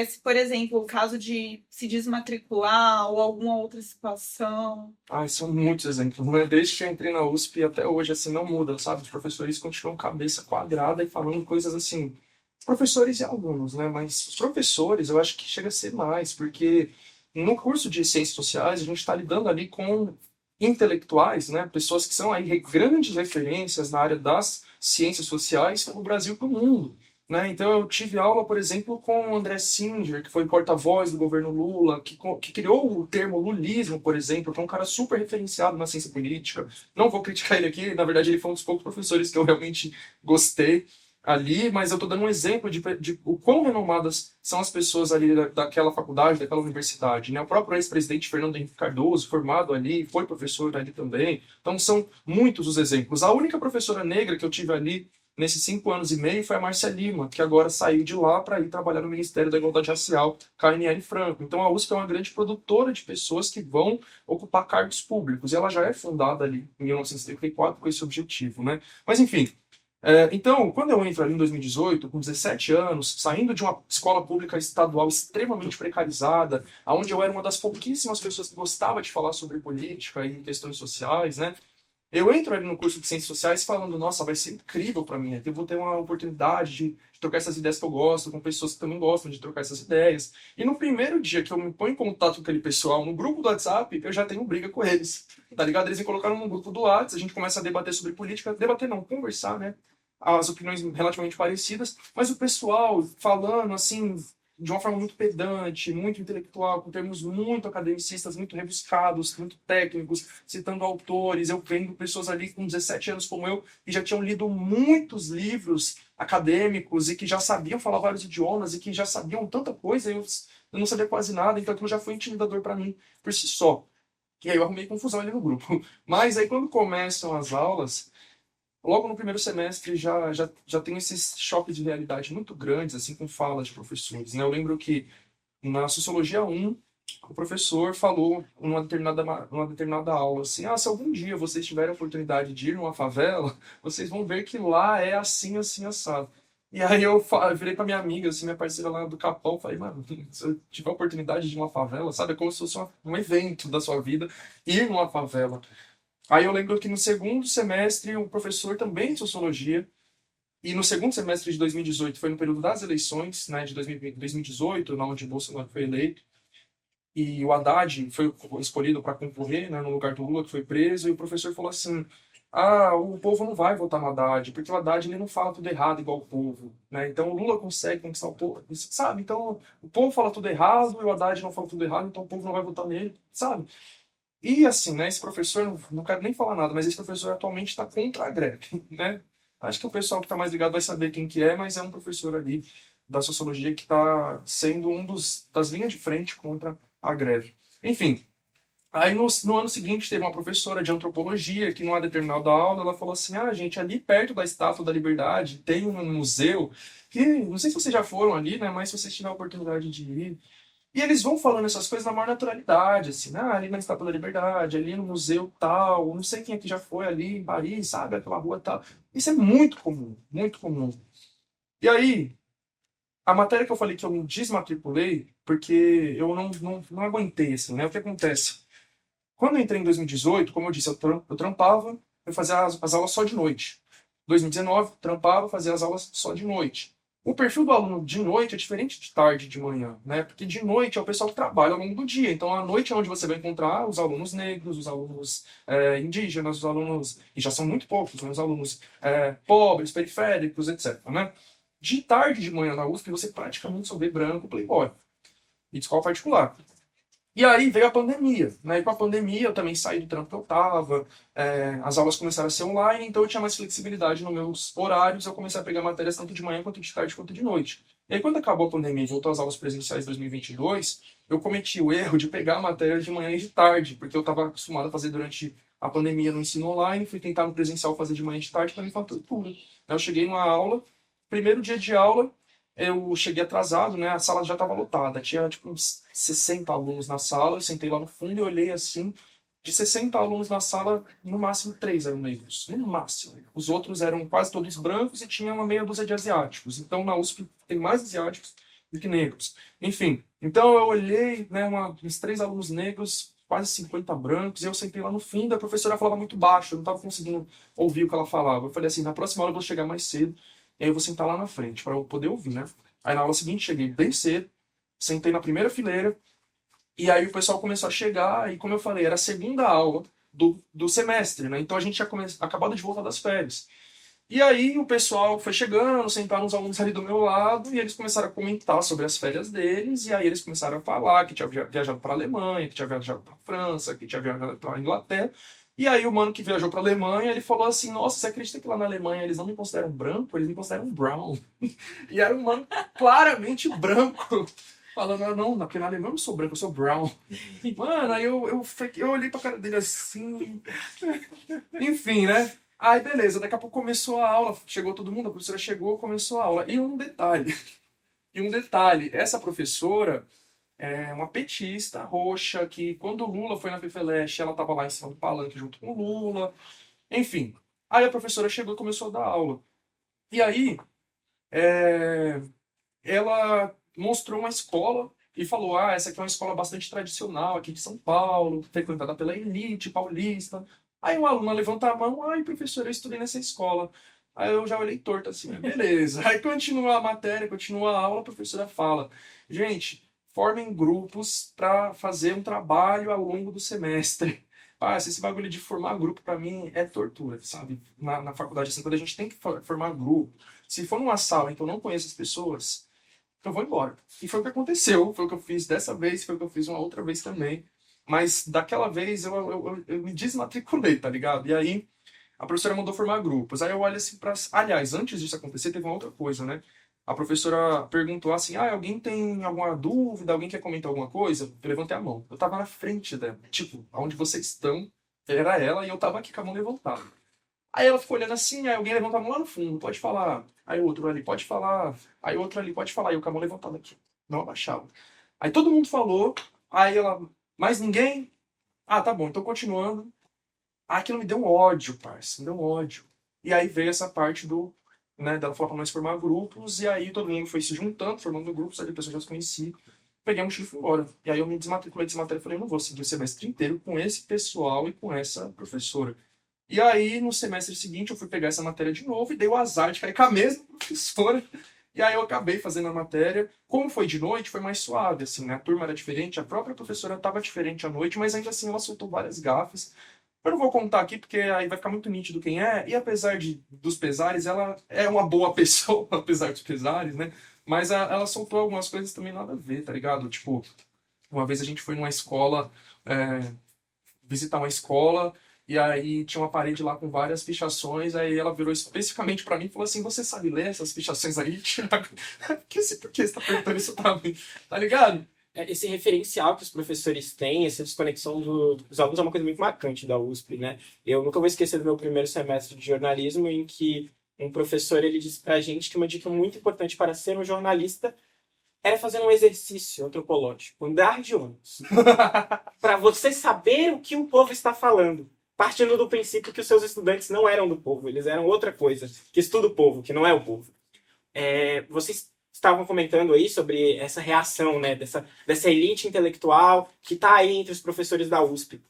Se, por exemplo, o caso de se desmatricular ou alguma outra situação. Ai, são muitos exemplos, né? Desde que eu entrei na USP até hoje, assim, não muda, sabe? Os professores continuam cabeça quadrada e falando coisas assim. Professores e alunos, né? Mas os professores, eu acho que chega a ser mais, porque no curso de Ciências Sociais, a gente está lidando ali com intelectuais, né? Pessoas que são aí grandes referências na área das ciências sociais no Brasil e para o mundo. Né? Então eu tive aula, por exemplo, com o André Singer, que foi porta-voz do governo Lula, que criou o termo lulismo, por exemplo, que é um cara super referenciado na ciência política. Não vou criticar ele aqui, na verdade ele foi um dos poucos professores que eu realmente gostei ali, mas eu estou dando um exemplo de o quão renomadas são as pessoas ali daquela faculdade, daquela universidade. Né? O próprio ex-presidente Fernando Henrique Cardoso, formado ali, foi professor ali também. Então são muitos os exemplos. A única professora negra que eu tive ali nesses 5 anos e meio foi a Márcia Lima, que agora saiu de lá para ir trabalhar no Ministério da Igualdade Racial, KNL Franco. Então a USP é uma grande produtora de pessoas que vão ocupar cargos públicos, e ela já é fundada ali em 1934 com esse objetivo, né? Mas enfim, então, quando eu entro ali em 2018, com 17 anos, saindo de uma escola pública estadual extremamente precarizada, onde eu era uma das pouquíssimas pessoas que gostava de falar sobre política e questões sociais, né? Eu entro ali no curso de Ciências Sociais falando, nossa, vai ser incrível para mim, eu vou ter uma oportunidade de trocar essas ideias que eu gosto, com pessoas que também gostam de trocar essas ideias. E no primeiro dia que eu me ponho em contato com aquele pessoal, no grupo do WhatsApp, eu já tenho briga com eles, tá ligado? Eles me colocaram no grupo do WhatsApp, a gente começa a debater sobre política, debater não, conversar, né? As opiniões relativamente parecidas, mas o pessoal falando, assim, de uma forma muito pedante, muito intelectual, com termos muito academicistas, muito rebuscados, muito técnicos, citando autores. Eu vendo pessoas ali com 17 anos como eu, que já tinham lido muitos livros acadêmicos e que já sabiam falar vários idiomas e que já sabiam tanta coisa, eu não sabia quase nada, então aquilo já foi intimidador para mim por si só. E aí eu arrumei confusão ali no grupo. Mas aí quando começam as aulas, logo no primeiro semestre já tem esses choques de realidade muito grandes, assim, com falas de professores, né? Eu lembro que na Sociologia 1, o professor falou numa determinada aula assim, se algum dia vocês tiverem a oportunidade de ir numa favela, vocês vão ver que lá é assim, assim, assado. E aí eu virei pra minha amiga, assim, minha parceira lá do Capão, falei, mano, se eu tiver a oportunidade de ir numa favela, sabe, é como se fosse um evento da sua vida, ir numa favela. Aí eu lembro que no segundo semestre, o professor também de Sociologia, e no segundo semestre de 2018, foi no período das eleições, né, de 2018, onde Bolsonaro foi eleito, e o Haddad foi escolhido para concorrer, né, no lugar do Lula, que foi preso, e o professor falou assim, o povo não vai votar no Haddad, porque o Haddad ele não fala tudo errado igual o povo, né? Então o Lula consegue conquistar o povo, sabe? Então o povo fala tudo errado e o Haddad não fala tudo errado, então o povo não vai votar nele, sabe? E assim, né, esse professor, não quero nem falar nada, mas esse professor atualmente está contra a greve, né? Acho que o pessoal que está mais ligado vai saber quem que é, mas é um professor ali da sociologia que está sendo das linhas de frente contra a greve. Enfim, aí no ano seguinte teve uma professora de antropologia que numa determinada aula ela falou assim, gente, ali perto da Estátua da Liberdade tem um museu que, não sei se vocês já foram ali, né, mas se vocês tiverem a oportunidade de ir, e eles vão falando essas coisas na maior naturalidade, assim, né? Ali na Estátua da Liberdade, ali no museu tal, não sei quem aqui já foi ali em Paris, sabe, aquela rua tal. Isso é muito comum, muito comum. E aí, a matéria que eu falei que eu me desmatriculei, porque eu não aguentei, assim, né? O que acontece? Quando eu entrei em 2018, como eu disse, eu trampava, eu fazia as aulas só de noite. 2019, trampava, fazia as aulas só de noite. O perfil do aluno de noite é diferente de tarde e de manhã, né? Porque de noite é o pessoal que trabalha ao longo do dia. Então, à noite é onde você vai encontrar os alunos negros, os alunos indígenas, os alunos, e já são muito poucos, né? Os alunos pobres, periféricos, etc, né? De tarde e de manhã na USP, você praticamente só vê branco, playboy. E de escola particular. E aí veio a pandemia, né? E com a pandemia eu também saí do trampo que eu tava, as aulas começaram a ser online, então eu tinha mais flexibilidade nos meus horários, eu comecei a pegar matérias tanto de manhã, quanto de tarde, quanto de noite. E aí quando acabou a pandemia e voltou às aulas presenciais em 2022, eu cometi o erro de pegar a matéria de manhã e de tarde, porque eu estava acostumado a fazer durante a pandemia no ensino online, fui tentar no presencial fazer de manhã e de tarde, para mim faltou tudo. Eu cheguei numa aula, primeiro dia de aula, eu cheguei atrasado, né? A sala já estava lotada. Tinha tipo uns 60 alunos na sala. Eu sentei lá no fundo e olhei assim. De 60 alunos na sala, no máximo 3 eram negros. No máximo. Os outros eram quase todos brancos e tinha uma meia dúzia de asiáticos. Então na USP tem mais asiáticos do que negros. Enfim, então eu olhei, né, uns 3 alunos negros, quase 50 brancos, e eu sentei lá no fundo. A professora falava muito baixo, eu não estava conseguindo ouvir o que ela falava. Eu falei assim: na próxima aula eu vou chegar mais cedo. E aí eu vou sentar lá na frente para eu poder ouvir, né? Aí na aula seguinte cheguei bem cedo, sentei na primeira fileira, e aí o pessoal começou a chegar, e como eu falei, era a segunda aula do semestre, né? Então a gente tinha acabado de voltar das férias. E aí o pessoal foi chegando, sentaram uns alunos ali do meu lado, e eles começaram a comentar sobre as férias deles, e aí eles começaram a falar que tinha viajado para a Alemanha, que tinha viajado para a França, que tinha viajado para a Inglaterra. E aí o mano que viajou para a Alemanha, ele falou assim: nossa, você acredita que lá na Alemanha eles não me consideram branco, eles me consideram brown. E era um mano claramente branco. Falando, não, porque na Alemanha eu não sou branco, eu sou brown. Mano, aí eu olhei pra cara dele assim. Enfim, né? Aí beleza, daqui a pouco começou a aula, chegou todo mundo, a professora chegou, começou a aula. E um detalhe, essa professora é uma petista roxa que quando o Lula foi na FEFELESH, ela tava lá em cima do palanque junto com o Lula. Enfim, aí a professora chegou e começou a dar aula. E aí, ela mostrou uma escola e falou: essa aqui é uma escola bastante tradicional aqui de São Paulo, frequentada pela elite paulista. Aí um aluno levanta a mão: ai, professor, eu estudei nessa escola. Aí eu já olhei torto assim: beleza. Aí continua a matéria, continua a aula, a professora fala: gente, formem grupos para fazer um trabalho ao longo do semestre. Esse bagulho de formar grupo para mim é tortura, sabe? Na faculdade, assim, quando a gente tem que formar grupo, se for numa sala em que eu não conheço as pessoas, eu vou embora. E foi o que aconteceu, foi o que eu fiz dessa vez, foi o que eu fiz uma outra vez também. Mas daquela vez eu me desmatriculei, tá ligado? E aí a professora mandou formar grupos. Aí eu olho assim para. Aliás, antes disso acontecer, teve uma outra coisa, né? A professora perguntou assim: alguém tem alguma dúvida? Alguém quer comentar alguma coisa? Eu levantei a mão. Eu tava na frente dela. Tipo, onde vocês estão, era ela, e eu tava aqui com a mão levantada. Aí ela ficou olhando assim, aí alguém levanta a mão lá no fundo, pode falar. Aí o outro ali, pode falar. Aí o outro ali, pode falar. E eu com a mão levantada aqui, não abaixava. Aí todo mundo falou, aí ela, mais ninguém? Tá bom, então continuando. Aquilo me deu um ódio, parça, me deu um ódio. E aí veio essa parte né, dela falar pra nós formar grupos, e aí todo mundo foi se juntando, formando grupos, aí depois eu já os conheci. Peguei a mochila e fui embora. E aí eu me desmatriculei dessa matéria e falei: eu não vou seguir o semestre inteiro com esse pessoal e com essa professora. E aí, no semestre seguinte, eu fui pegar essa matéria de novo e dei o azar de cair com a mesma professora. E aí eu acabei fazendo a matéria. Como foi de noite, foi mais suave, assim, né? A turma era diferente, a própria professora estava diferente à noite, mas ainda assim ela soltou várias gafes. Eu não vou contar aqui porque aí vai ficar muito nítido quem é, e apesar dos pesares, ela é uma boa pessoa, apesar dos pesares, né? Mas ela soltou algumas coisas também nada a ver, tá ligado? Tipo, uma vez a gente foi numa escola, visitar uma escola, e aí tinha uma parede lá com várias pichações, aí ela virou especificamente pra mim e falou assim, você sabe ler essas pichações aí, Thiago? Por que você tá perguntando isso pra mim? Tá ligado? Esse referencial que os professores têm, essa desconexão dos alunos é uma coisa muito marcante da USP, né? Eu nunca vou esquecer do meu primeiro semestre de jornalismo, em que um professor ele disse pra gente que uma dica muito importante para ser um jornalista era fazer um exercício antropológico, andar de ônibus, para você saber o que o povo está falando, partindo do princípio que os seus estudantes não eram do povo, eles eram outra coisa, que estuda o povo, que não é o povo. Vocês estavam comentando aí sobre essa reação, né, dessa elite intelectual que está aí entre os professores da USP.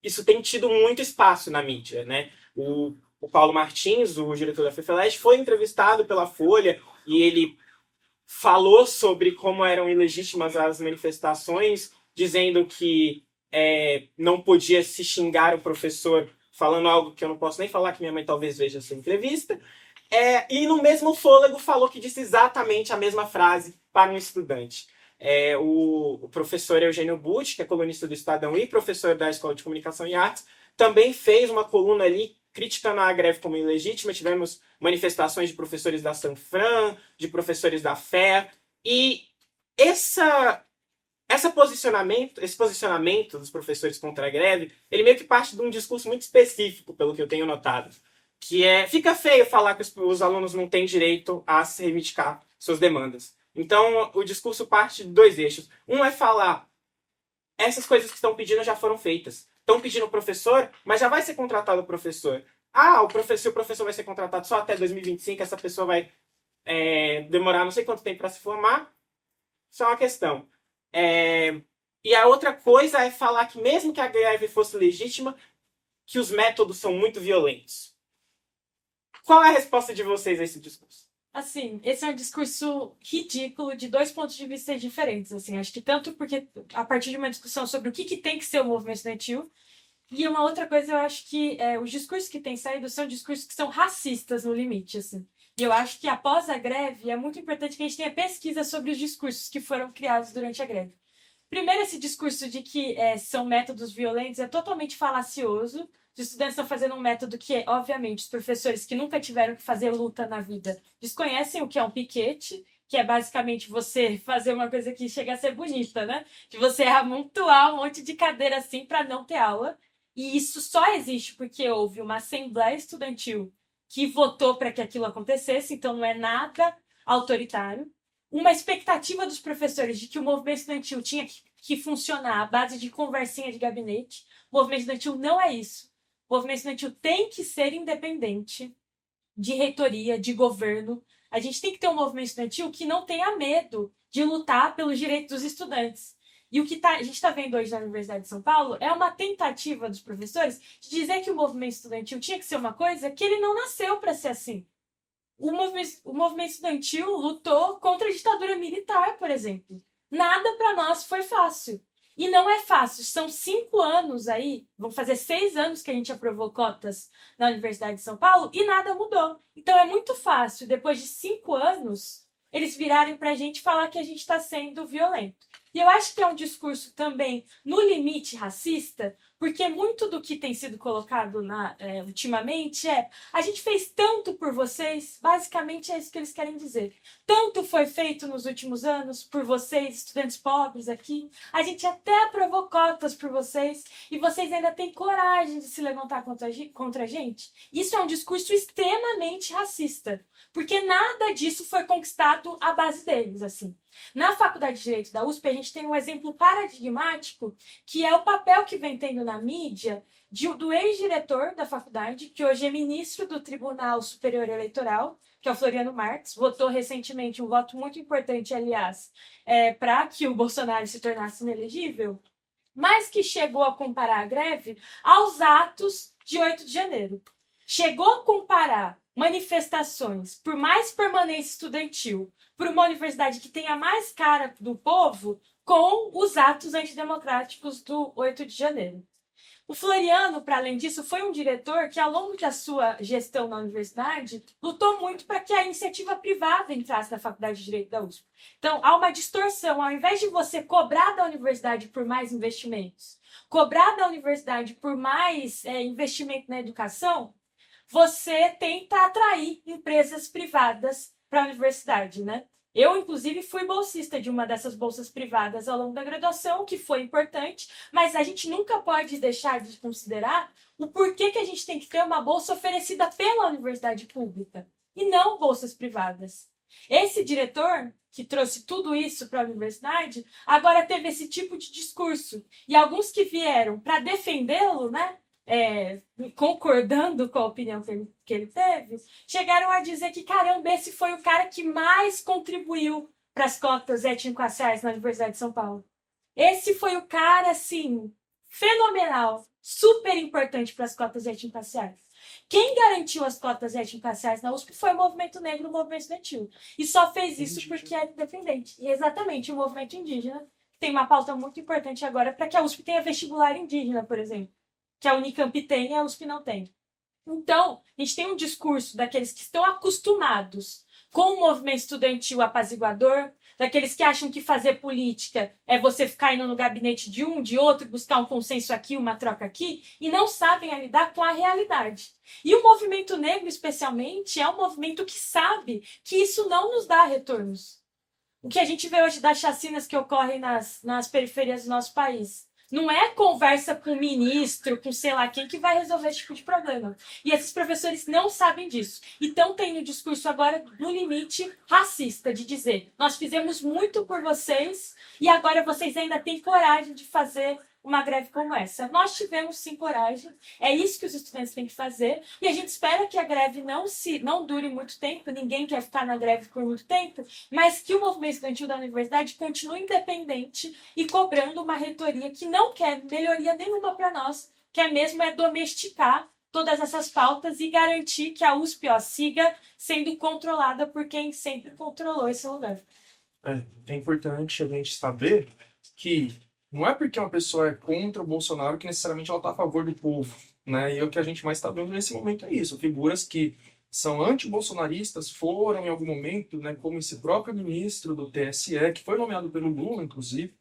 Isso tem tido muito espaço na mídia, né? O Paulo Martins, o diretor da FEFELESH, foi entrevistado pela Folha e ele falou sobre como eram ilegítimas as manifestações, dizendo que não podia se xingar o professor falando algo que eu não posso nem falar, que minha mãe talvez veja essa entrevista. E no mesmo fôlego falou que disse exatamente a mesma frase para um estudante. O professor Eugênio Butti, que é colunista do Estadão e professor da Escola de Comunicação e Artes, também fez uma coluna ali criticando a greve como ilegítima. Tivemos manifestações de professores da Sanfran, de professores da FEA, e esse posicionamento dos professores contra a greve, ele meio que parte de um discurso muito específico, pelo que eu tenho notado, que fica feio falar que os alunos não têm direito a se reivindicar suas demandas. Então, o discurso parte de dois eixos. Um é falar, essas coisas que estão pedindo já foram feitas. Estão pedindo o professor, mas já vai ser contratado o professor. Se o professor vai ser contratado só até 2025, essa pessoa vai demorar não sei quanto tempo para se formar. Isso é uma questão. E a outra coisa é falar que mesmo que a greve fosse legítima, que os métodos são muito violentos. Qual é a resposta de vocês a esse discurso? Assim, esse é um discurso ridículo de dois pontos de vista diferentes. Assim, acho que tanto porque a partir de uma discussão sobre o que tem que ser o movimento estudantil, e uma outra coisa, eu acho que os discursos que têm saído são discursos que são racistas no limite, assim. E eu acho que após a greve é muito importante que a gente tenha pesquisa sobre os discursos que foram criados durante a greve. Primeiro, esse discurso de que são métodos violentos é totalmente falacioso. Os estudantes estão fazendo um método que, obviamente, os professores que nunca tiveram que fazer luta na vida desconhecem o que é um piquete, que é basicamente você fazer uma coisa que chega a ser bonita, né? De você amontoar um monte de cadeira assim para não ter aula. E isso só existe porque houve uma assembleia estudantil que votou para que aquilo acontecesse, então não é nada autoritário. Uma expectativa dos professores de que o movimento estudantil tinha que funcionar à base de conversinha de gabinete. O movimento estudantil não é isso. O movimento estudantil tem que ser independente de reitoria, de governo. A gente tem que ter um movimento estudantil que não tenha medo de lutar pelos direitos dos estudantes. E o que a gente está vendo hoje na Universidade de São Paulo é uma tentativa dos professores de dizer que o movimento estudantil tinha que ser uma coisa que ele não nasceu para ser assim. O movimento estudantil lutou contra a ditadura militar, por exemplo. Nada para nós foi fácil. E não é fácil. São 5 anos aí, vão fazer 6 anos que a gente aprovou cotas na Universidade de São Paulo e nada mudou. Então é muito fácil, depois de 5 anos, eles virarem para a gente falar que a gente está sendo violento. E eu acho que é um discurso também, no limite, racista, porque muito do que tem sido colocado ultimamente a gente fez tanto por vocês, basicamente é isso que eles querem dizer. Tanto foi feito nos últimos anos por vocês, estudantes pobres aqui, a gente até aprovou cotas por vocês, e vocês ainda têm coragem de se levantar contra a gente. Isso é um discurso extremamente racista, porque nada disso foi conquistado à base deles, assim. Na Faculdade de Direito da USP, a gente tem um exemplo paradigmático, que é o papel que vem tendo na mídia do ex-diretor da faculdade, que hoje é ministro do Tribunal Superior Eleitoral, que é o Floriano Marques, votou recentemente um voto muito importante, aliás, para que o Bolsonaro se tornasse inelegível, mas que chegou a comparar a greve aos atos de 8 de janeiro. Chegou a comparar manifestações por mais permanência estudantil por uma universidade que tenha mais cara do povo com os atos antidemocráticos do 8 de janeiro. O Floriano, para além disso, foi um diretor que, ao longo da sua gestão na universidade, lutou muito para que a iniciativa privada entrasse na Faculdade de Direito da USP. Então, há uma distorção. Ao invés de você cobrar da universidade por mais investimentos, cobrar da universidade por mais investimento na educação, você tenta atrair empresas privadas para a universidade, né? Eu, inclusive, fui bolsista de uma dessas bolsas privadas ao longo da graduação, que foi importante, mas a gente nunca pode deixar de considerar o porquê que a gente tem que ter uma bolsa oferecida pela universidade pública e não bolsas privadas. Esse diretor, que trouxe tudo isso para a universidade, agora teve esse tipo de discurso. E alguns que vieram para defendê-lo, né? Concordando com a opinião que ele teve, chegaram a dizer que, caramba, esse foi o cara que mais contribuiu para as cotas étnico-raciais na Universidade de São Paulo. Esse foi o cara, assim, fenomenal, super importante para as cotas étnico-raciais. Quem garantiu as cotas étnico-raciais na USP foi o movimento negro, o movimento estudantil. E só fez isso porque era independente. E exatamente, o movimento indígena tem uma pauta muito importante agora para que a USP tenha vestibular indígena, por exemplo. Que a Unicamp tem e a USP não tem. Então, a gente tem um discurso daqueles que estão acostumados com o movimento estudantil apaziguador, daqueles que acham que fazer política é você ficar indo no gabinete de um, de outro, buscar um consenso aqui, uma troca aqui, e não sabem lidar com a realidade. E o movimento negro, especialmente, é um movimento que sabe que isso não nos dá retornos. O que a gente vê hoje das chacinas que ocorrem nas periferias do nosso país. Não é conversa com o ministro, com sei lá quem, que vai resolver esse tipo de problema. E esses professores não sabem disso. E estão tendo o discurso agora no limite racista, de dizer: nós fizemos muito por vocês e agora vocês ainda têm coragem de fazer uma greve como essa. Nós tivemos sim coragem, é isso que os estudantes têm que fazer, e a gente espera que a greve não dure muito tempo, ninguém quer ficar na greve por muito tempo, mas que o movimento estudantil da universidade continue independente e cobrando uma reitoria que não quer melhoria nenhuma para nós, quer mesmo domesticar todas essas pautas e garantir que a USP siga sendo controlada por quem sempre controlou esse lugar. É importante a gente saber que não é porque uma pessoa é contra o Bolsonaro que necessariamente ela está a favor do povo, né? E o que a gente mais está vendo nesse momento é isso. Figuras que são anti-bolsonaristas foram em algum momento, né, como esse próprio ministro do TSE, que foi nomeado pelo Lula, inclusive,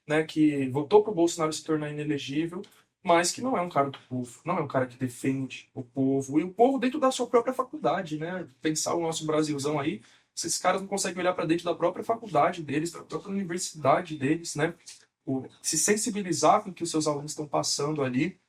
né, que votou para o Bolsonaro se tornar inelegível, mas que não é um cara do povo, não é um cara que defende o povo, e o povo dentro da sua própria faculdade, né? Pensar o nosso Brasilzão aí, esses caras não conseguem olhar para dentro da própria faculdade deles, da própria universidade deles, né? Se sensibilizar com o que os seus alunos estão passando ali.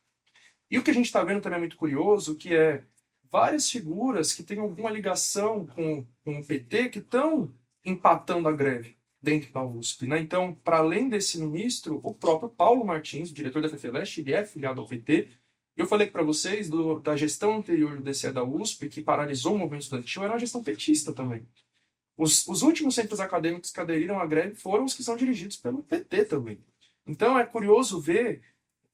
E o que a gente está vendo também é muito curioso, que é várias figuras que têm alguma ligação com o PT que estão empatando a greve dentro da USP, né? Então, para além desse ministro, o próprio Paulo Martins, o diretor da FEFELESH, ele é filiado ao PT. Eu falei para vocês da gestão anterior do DCE da USP, que paralisou o movimento estudantil, era uma gestão petista também. Os últimos centros acadêmicos que aderiram à greve foram os que são dirigidos pelo PT também. Então é curioso ver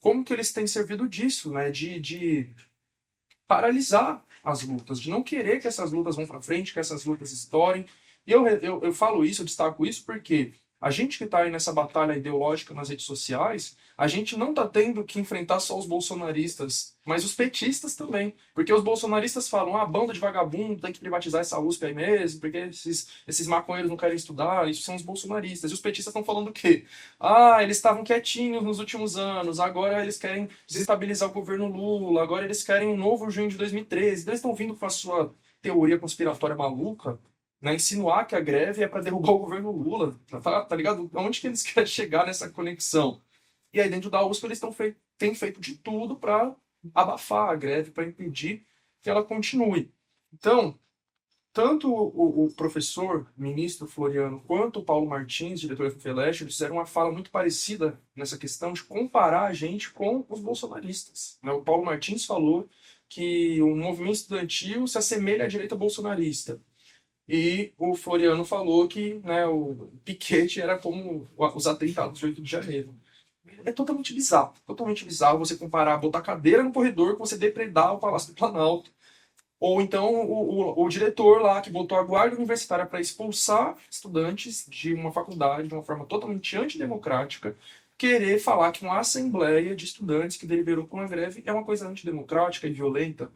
como que eles têm servido disso, né? De paralisar as lutas, de não querer que essas lutas vão para frente, que essas lutas estourem. E eu falo isso, eu destaco isso porque a gente que está aí nessa batalha ideológica nas redes sociais, a gente não está tendo que enfrentar só os bolsonaristas, mas os petistas também. Porque os bolsonaristas falam, banda de vagabundo, tem que privatizar essa USP aí mesmo, porque esses maconheiros não querem estudar, isso são os bolsonaristas. E os petistas estão falando o quê? Eles estavam quietinhos nos últimos anos, agora eles querem desestabilizar o governo Lula, agora eles querem um novo junho de 2013. Então eles estão vindo com a sua teoria conspiratória maluca, né, insinuar que a greve é para derrubar o governo Lula, tá ligado? Aonde que eles querem chegar nessa conexão? E aí dentro da USP eles têm feito de tudo para abafar a greve, para impedir que ela continue. Então, tanto o professor, ministro Floriano, quanto o Paulo Martins, diretor da FEFELESH, eles fizeram uma fala muito parecida nessa questão de comparar a gente com os bolsonaristas, né? O Paulo Martins falou que o movimento estudantil se assemelha à direita bolsonarista. E o Floriano falou que, né, o piquete era como os atentados de 8 de janeiro. É totalmente bizarro você comparar, botar cadeira no corredor com você depredar o Palácio do Planalto. Ou então o diretor lá que botou a guarda universitária para expulsar estudantes de uma faculdade de uma forma totalmente antidemocrática, querer falar que uma assembleia de estudantes que deliberou com a greve é uma coisa antidemocrática e violenta,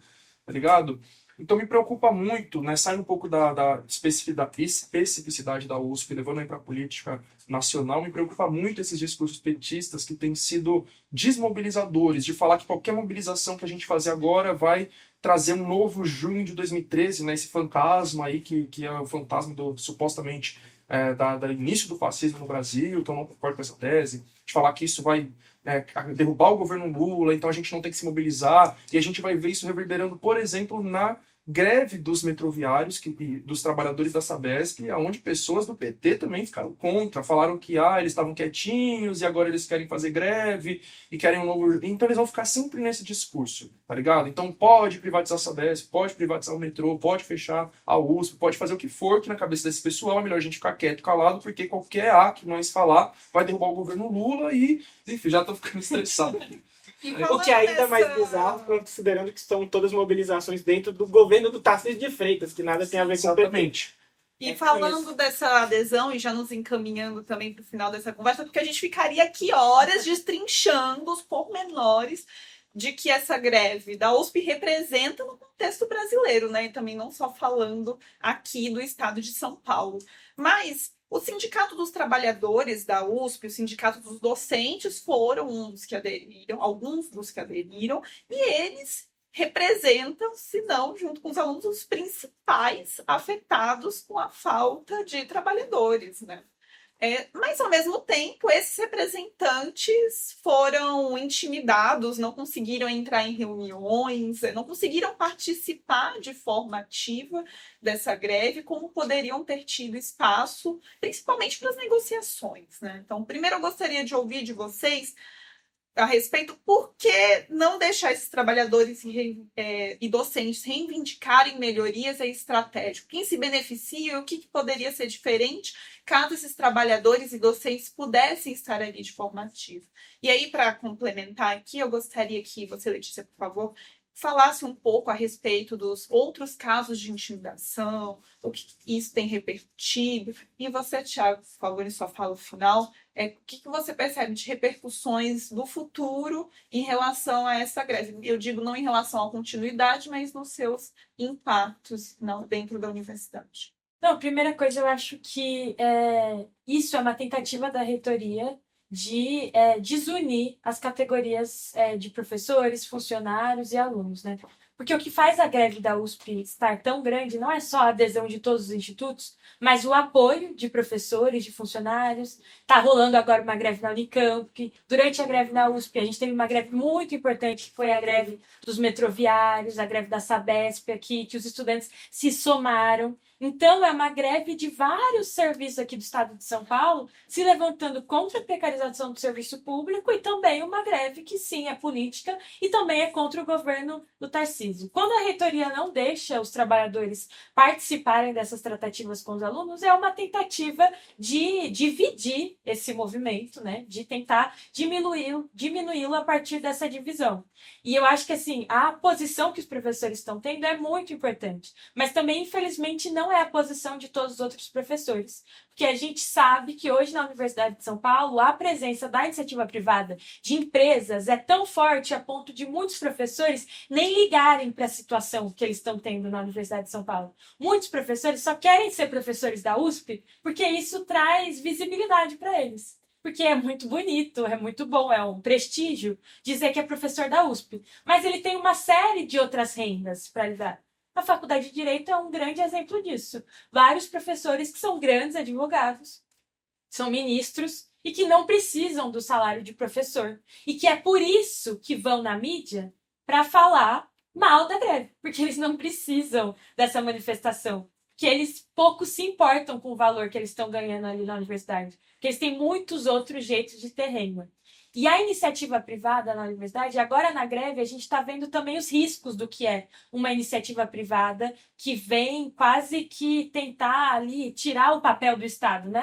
tá ligado? Então me preocupa muito, né, sai um pouco da especificidade da USP, levando aí para a política nacional, me preocupa muito esses discursos petistas que têm sido desmobilizadores, de falar que qualquer mobilização que a gente fazer agora vai trazer um novo junho de 2013, né, esse fantasma aí que é o fantasma do supostamente do início do fascismo no Brasil, então eu não concordo com essa tese, de falar que isso vai derrubar o governo Lula, então a gente não tem que se mobilizar, e a gente vai ver isso reverberando, por exemplo, na greve dos metroviários, dos trabalhadores da Sabesp, onde pessoas do PT também ficaram contra, falaram que eles estavam quietinhos e agora eles querem fazer greve e querem um novo... Então eles vão ficar sempre nesse discurso, tá ligado? Então pode privatizar a Sabesp, pode privatizar o metrô, pode fechar a USP, pode fazer o que for, que na cabeça desse pessoal é melhor a gente ficar quieto, calado, porque qualquer A que nós falar vai derrubar o governo Lula e, enfim, já tô ficando estressado. O que é ainda mais bizarro, considerando que são todas mobilizações dentro do governo do Tarcísio de Freitas, que nada tem a ver com o PT. E falando dessa adesão, e já nos encaminhando também para o final dessa conversa, porque a gente ficaria aqui horas destrinchando os pormenores de que essa greve da USP representa no contexto brasileiro, né? E também não só falando aqui do estado de São Paulo. Mas o Sindicato dos Trabalhadores da USP, o Sindicato dos Docentes foram alguns dos que aderiram, e eles representam, se não, junto com os alunos, os principais afetados com a falta de trabalhadores, né? Mas, ao mesmo tempo, esses representantes foram intimidados, não conseguiram entrar em reuniões, não conseguiram participar de forma ativa dessa greve, como poderiam ter tido espaço, principalmente para as negociações, né? Então, primeiro eu gostaria de ouvir de vocês a respeito por que não deixar esses trabalhadores e docentes reivindicarem melhorias é estratégico. Quem se beneficia e o que poderia ser diferente caso esses trabalhadores e docentes pudessem estar ali de forma ativa. E aí, para complementar aqui, eu gostaria que você, Letícia, por favor, falasse um pouco a respeito dos outros casos de intimidação, o que isso tem repercutido. E você, Thiago, por favor, em sua fala final, o que você percebe de repercussões do futuro em relação a essa greve? Eu digo não em relação à continuidade, mas nos seus impactos dentro da universidade. Não, primeira coisa, eu acho que isso é uma tentativa da reitoria de desunir as categorias de professores, funcionários e alunos, né? Porque o que faz a greve da USP estar tão grande não é só a adesão de todos os institutos, mas o apoio de professores, de funcionários. Está rolando agora uma greve na Unicamp. Durante a greve na USP, a gente teve uma greve muito importante, que foi a greve dos metroviários, a greve da Sabesp aqui, que os estudantes se somaram. Então, é uma greve de vários serviços aqui do estado de São Paulo se levantando contra a precarização do serviço público e também uma greve que, sim, é política e também é contra o governo do Tarcísio. Quando a reitoria não deixa os trabalhadores participarem dessas tratativas com os alunos, é uma tentativa de dividir esse movimento, né? De tentar diminuí-lo a partir dessa divisão. E eu acho que, assim, a posição que os professores estão tendo é muito importante, mas também, infelizmente, não é a posição de todos os outros professores, porque a gente sabe que hoje na Universidade de São Paulo a presença da iniciativa privada, de empresas, é tão forte a ponto de muitos professores nem ligarem para a situação que eles estão tendo na Universidade de São Paulo. Muitos professores só querem ser professores da USP porque isso traz visibilidade para eles. Porque é muito bonito, é muito bom, é um prestígio dizer que é professor da USP. Mas ele tem uma série de outras rendas para lidar. A Faculdade de Direito é um grande exemplo disso. Vários professores que são grandes advogados, são ministros e que não precisam do salário de professor. E que é por isso que vão na mídia para falar mal da greve. Porque eles não precisam dessa manifestação. Que eles pouco se importam com o valor que eles estão ganhando ali na universidade. Porque eles têm muitos outros jeitos de ter renda. E a iniciativa privada na universidade, agora na greve, a gente está vendo também os riscos do que é uma iniciativa privada que vem quase que tentar ali tirar o papel do Estado, né?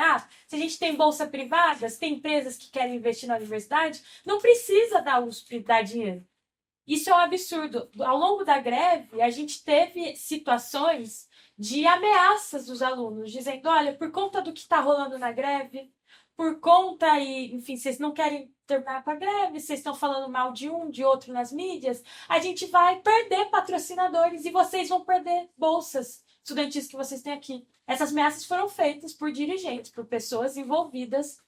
Se a gente tem bolsa privada, se tem empresas que querem investir na universidade, não precisa da USP dar dinheiro. Isso é um absurdo. Ao longo da greve, a gente teve situações de ameaças dos alunos, dizendo, olha, por conta do que está rolando na greve, por conta e, enfim, vocês não querem terminar com a greve, vocês estão falando mal de um, de outro nas mídias, a gente vai perder patrocinadores e vocês vão perder bolsas estudantis que vocês têm aqui. Essas ameaças foram feitas por dirigentes, por pessoas envolvidas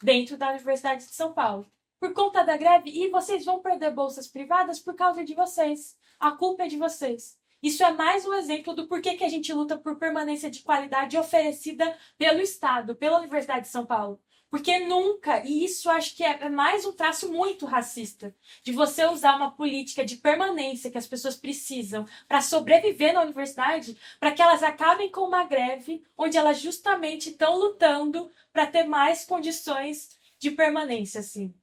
dentro da Universidade de São Paulo. Por conta da greve, e vocês vão perder bolsas privadas por causa de vocês. A culpa é de vocês. Isso é mais um exemplo do porquê que a gente luta por permanência de qualidade oferecida pelo Estado, pela Universidade de São Paulo. Porque nunca, e isso acho que é mais um traço muito racista, de você usar uma política de permanência que as pessoas precisam para sobreviver na universidade, para que elas acabem com uma greve onde elas justamente estão lutando para ter mais condições de permanência, assim.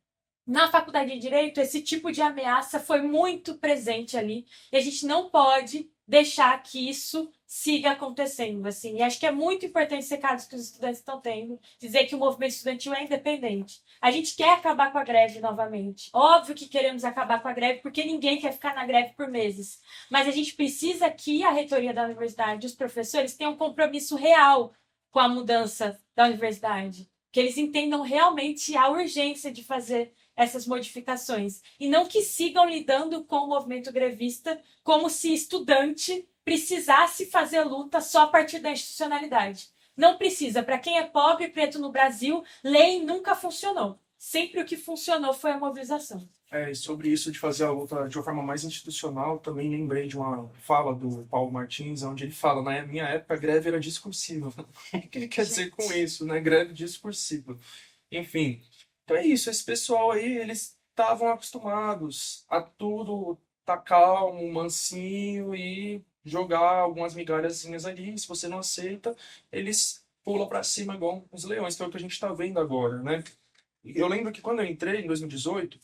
Na faculdade de Direito, esse tipo de ameaça foi muito presente ali, e a gente não pode deixar que isso siga acontecendo, assim. E acho que é muito importante esse recado que os estudantes estão tendo, dizer que o movimento estudantil é independente. A gente quer acabar com a greve novamente. Óbvio que queremos acabar com a greve, porque ninguém quer ficar na greve por meses. Mas a gente precisa que a reitoria da universidade, os professores, tenham um compromisso real com a mudança da universidade. Que eles entendam realmente a urgência de fazer essas modificações. E não que sigam lidando com o movimento grevista como se estudante precisasse fazer luta só a partir da institucionalidade. Não precisa. Para quem é pobre e preto no Brasil, lei nunca funcionou. Sempre o que funcionou foi a mobilização. E sobre isso de fazer a luta de uma forma mais institucional, também lembrei de uma fala do Paulo Martins, onde ele fala, na minha época, a greve era discursiva. O que ele quer dizer com isso, né? Greve discursiva. Enfim, então é isso. Esse pessoal aí, eles estavam acostumados a tudo tá calmo, mansinho e jogar algumas migalhazinhas ali. Se você não aceita, eles pulam para cima igual os leões, que é o que a gente está vendo agora, né? Eu lembro que quando eu entrei em 2018,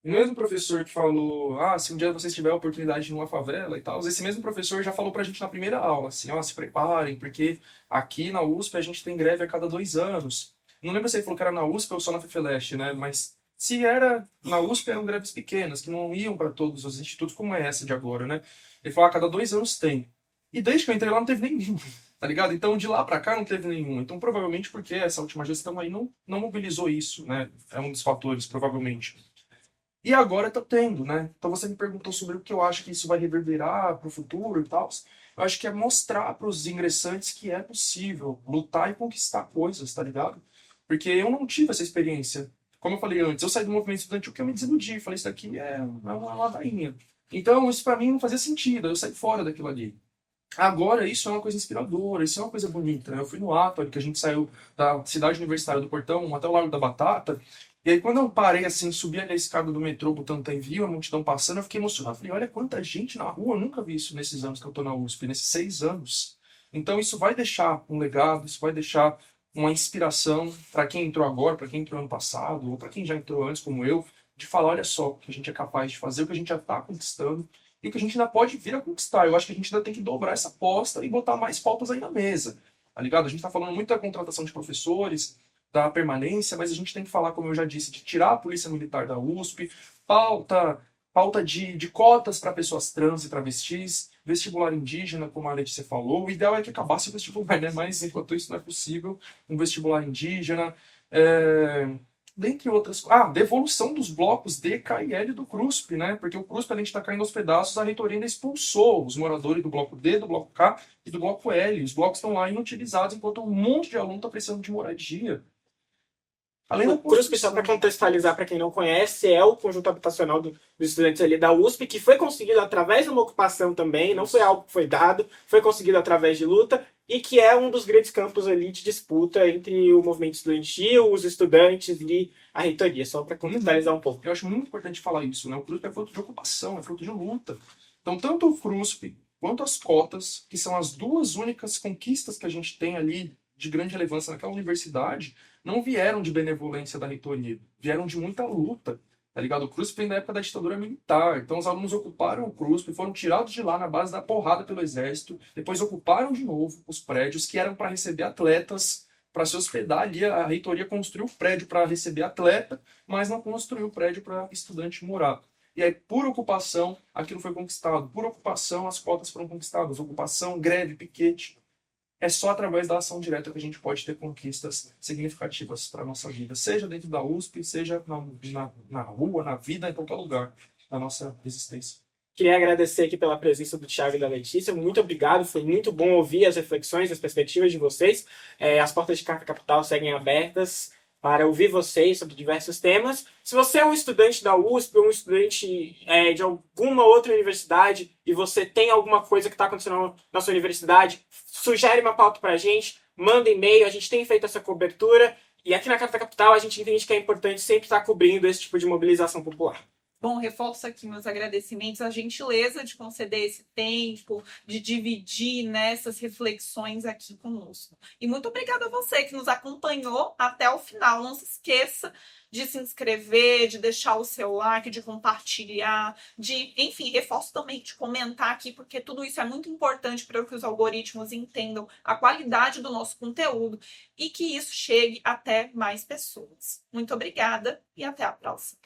o mesmo professor que falou, se um dia vocês tiverem a oportunidade de ir numa favela e tal, esse mesmo professor já falou pra gente na primeira aula, assim, se preparem, porque aqui na USP a gente tem greve a cada 2 anos. Não lembro se ele falou que era na USP ou só na FEFELESH, né? Mas se era na USP, eram greves pequenas, que não iam para todos os institutos, como é essa de agora, né? Ele falou, a cada 2 anos tem. E desde que eu entrei lá não teve nenhum, tá ligado? Então de lá pra cá não teve nenhum. Então provavelmente porque essa última gestão aí não mobilizou isso, né? É um dos fatores, provavelmente. E agora tá tendo, né? Então você me perguntou sobre o que eu acho que isso vai reverberar para o futuro e tal. Eu acho que é mostrar para os ingressantes que é possível lutar e conquistar coisas, tá ligado? Porque eu não tive essa experiência. Como eu falei antes, eu saí do movimento estudantil que eu me desiludi. Falei, isso daqui é uma ladainha. Então isso para mim não fazia sentido. Eu saí fora daquilo ali. Agora isso é uma coisa inspiradora, isso é uma coisa bonita, né? Eu fui no ato ali que a gente saiu da cidade universitária do Portão até o Largo da Batata. E aí, quando eu parei, assim, subi ali a escada do metrô, Butantã e vi a multidão passando, eu fiquei emocionado. Falei, olha quanta gente na rua, eu nunca vi isso nesses anos que eu tô na USP, nesses 6 anos. Então, isso vai deixar um legado, isso vai deixar uma inspiração para quem entrou agora, para quem entrou ano passado, ou para quem já entrou antes, como eu, de falar, olha só, o que a gente é capaz de fazer, o que a gente já está conquistando, e o que a gente ainda pode vir a conquistar. Eu acho que a gente ainda tem que dobrar essa aposta e botar mais pautas aí na mesa, tá ligado? A gente está falando muito da contratação de professores, da permanência, mas a gente tem que falar, como eu já disse, de tirar a polícia militar da USP, pauta de cotas para pessoas trans e travestis, vestibular indígena, como a Letícia falou. O ideal é que acabasse o vestibular, né? Mas enquanto isso não é possível, um vestibular indígena, dentre outras coisas. Devolução dos blocos D, K e L do CRUSP, né? Porque o CRUSP, além de estar caindo aos pedaços, a reitoria ainda expulsou os moradores do bloco D, do bloco K e do bloco L. Os blocos estão lá inutilizados, enquanto um monte de aluno está precisando de moradia. Além O CRUSP, só para contextualizar para quem não conhece, é o conjunto habitacional dos estudantes ali da USP, que foi conseguido através de uma ocupação também, não foi algo que foi dado, foi conseguido através de luta, e que é um dos grandes campos ali de disputa entre o movimento estudantil, os estudantes e a reitoria, só para contextualizar um pouco. Eu acho muito importante falar isso, né? O CRUSP é fruto de ocupação, é fruto de luta. Então, tanto o CRUSP quanto as cotas, que são as 2 únicas conquistas que a gente tem ali de grande relevância naquela universidade, não vieram de benevolência da reitoria, vieram de muita luta, tá ligado? O CRUSP vem da época da ditadura militar, então os alunos ocuparam o CRUSP, foram tirados de lá na base da porrada pelo exército, depois ocuparam de novo os prédios que eram para receber atletas, para se hospedar ali. A reitoria construiu o prédio para receber atleta, mas não construiu o prédio para estudante morar. E aí, por ocupação, aquilo foi conquistado. Por ocupação, as cotas foram conquistadas. Ocupação, greve, piquete. é só através da ação direta que a gente pode ter conquistas significativas para a nossa vida, seja dentro da USP, seja na rua, na vida, em qualquer lugar da nossa existência. Queria agradecer aqui pela presença do Thiago e da Letícia. Muito obrigado, foi muito bom ouvir as reflexões, as perspectivas de vocês. As portas de Carta Capital seguem abertas para ouvir vocês sobre diversos temas. Se você é um estudante da USP ou um estudante de alguma outra universidade e você tem alguma coisa que está acontecendo na sua universidade, sugere uma pauta para a gente, manda e-mail, a gente tem feito essa cobertura e aqui na Carta Capital a gente entende que é importante sempre estar cobrindo esse tipo de mobilização popular. Bom, reforço aqui meus agradecimentos, a gentileza de conceder esse tempo, de dividir nessas reflexões aqui conosco. E muito obrigada a você que nos acompanhou até o final. Não se esqueça de se inscrever, de deixar o seu like, de compartilhar, enfim, reforço também de comentar aqui, porque tudo isso é muito importante para que os algoritmos entendam a qualidade do nosso conteúdo e que isso chegue até mais pessoas. Muito obrigada e até a próxima.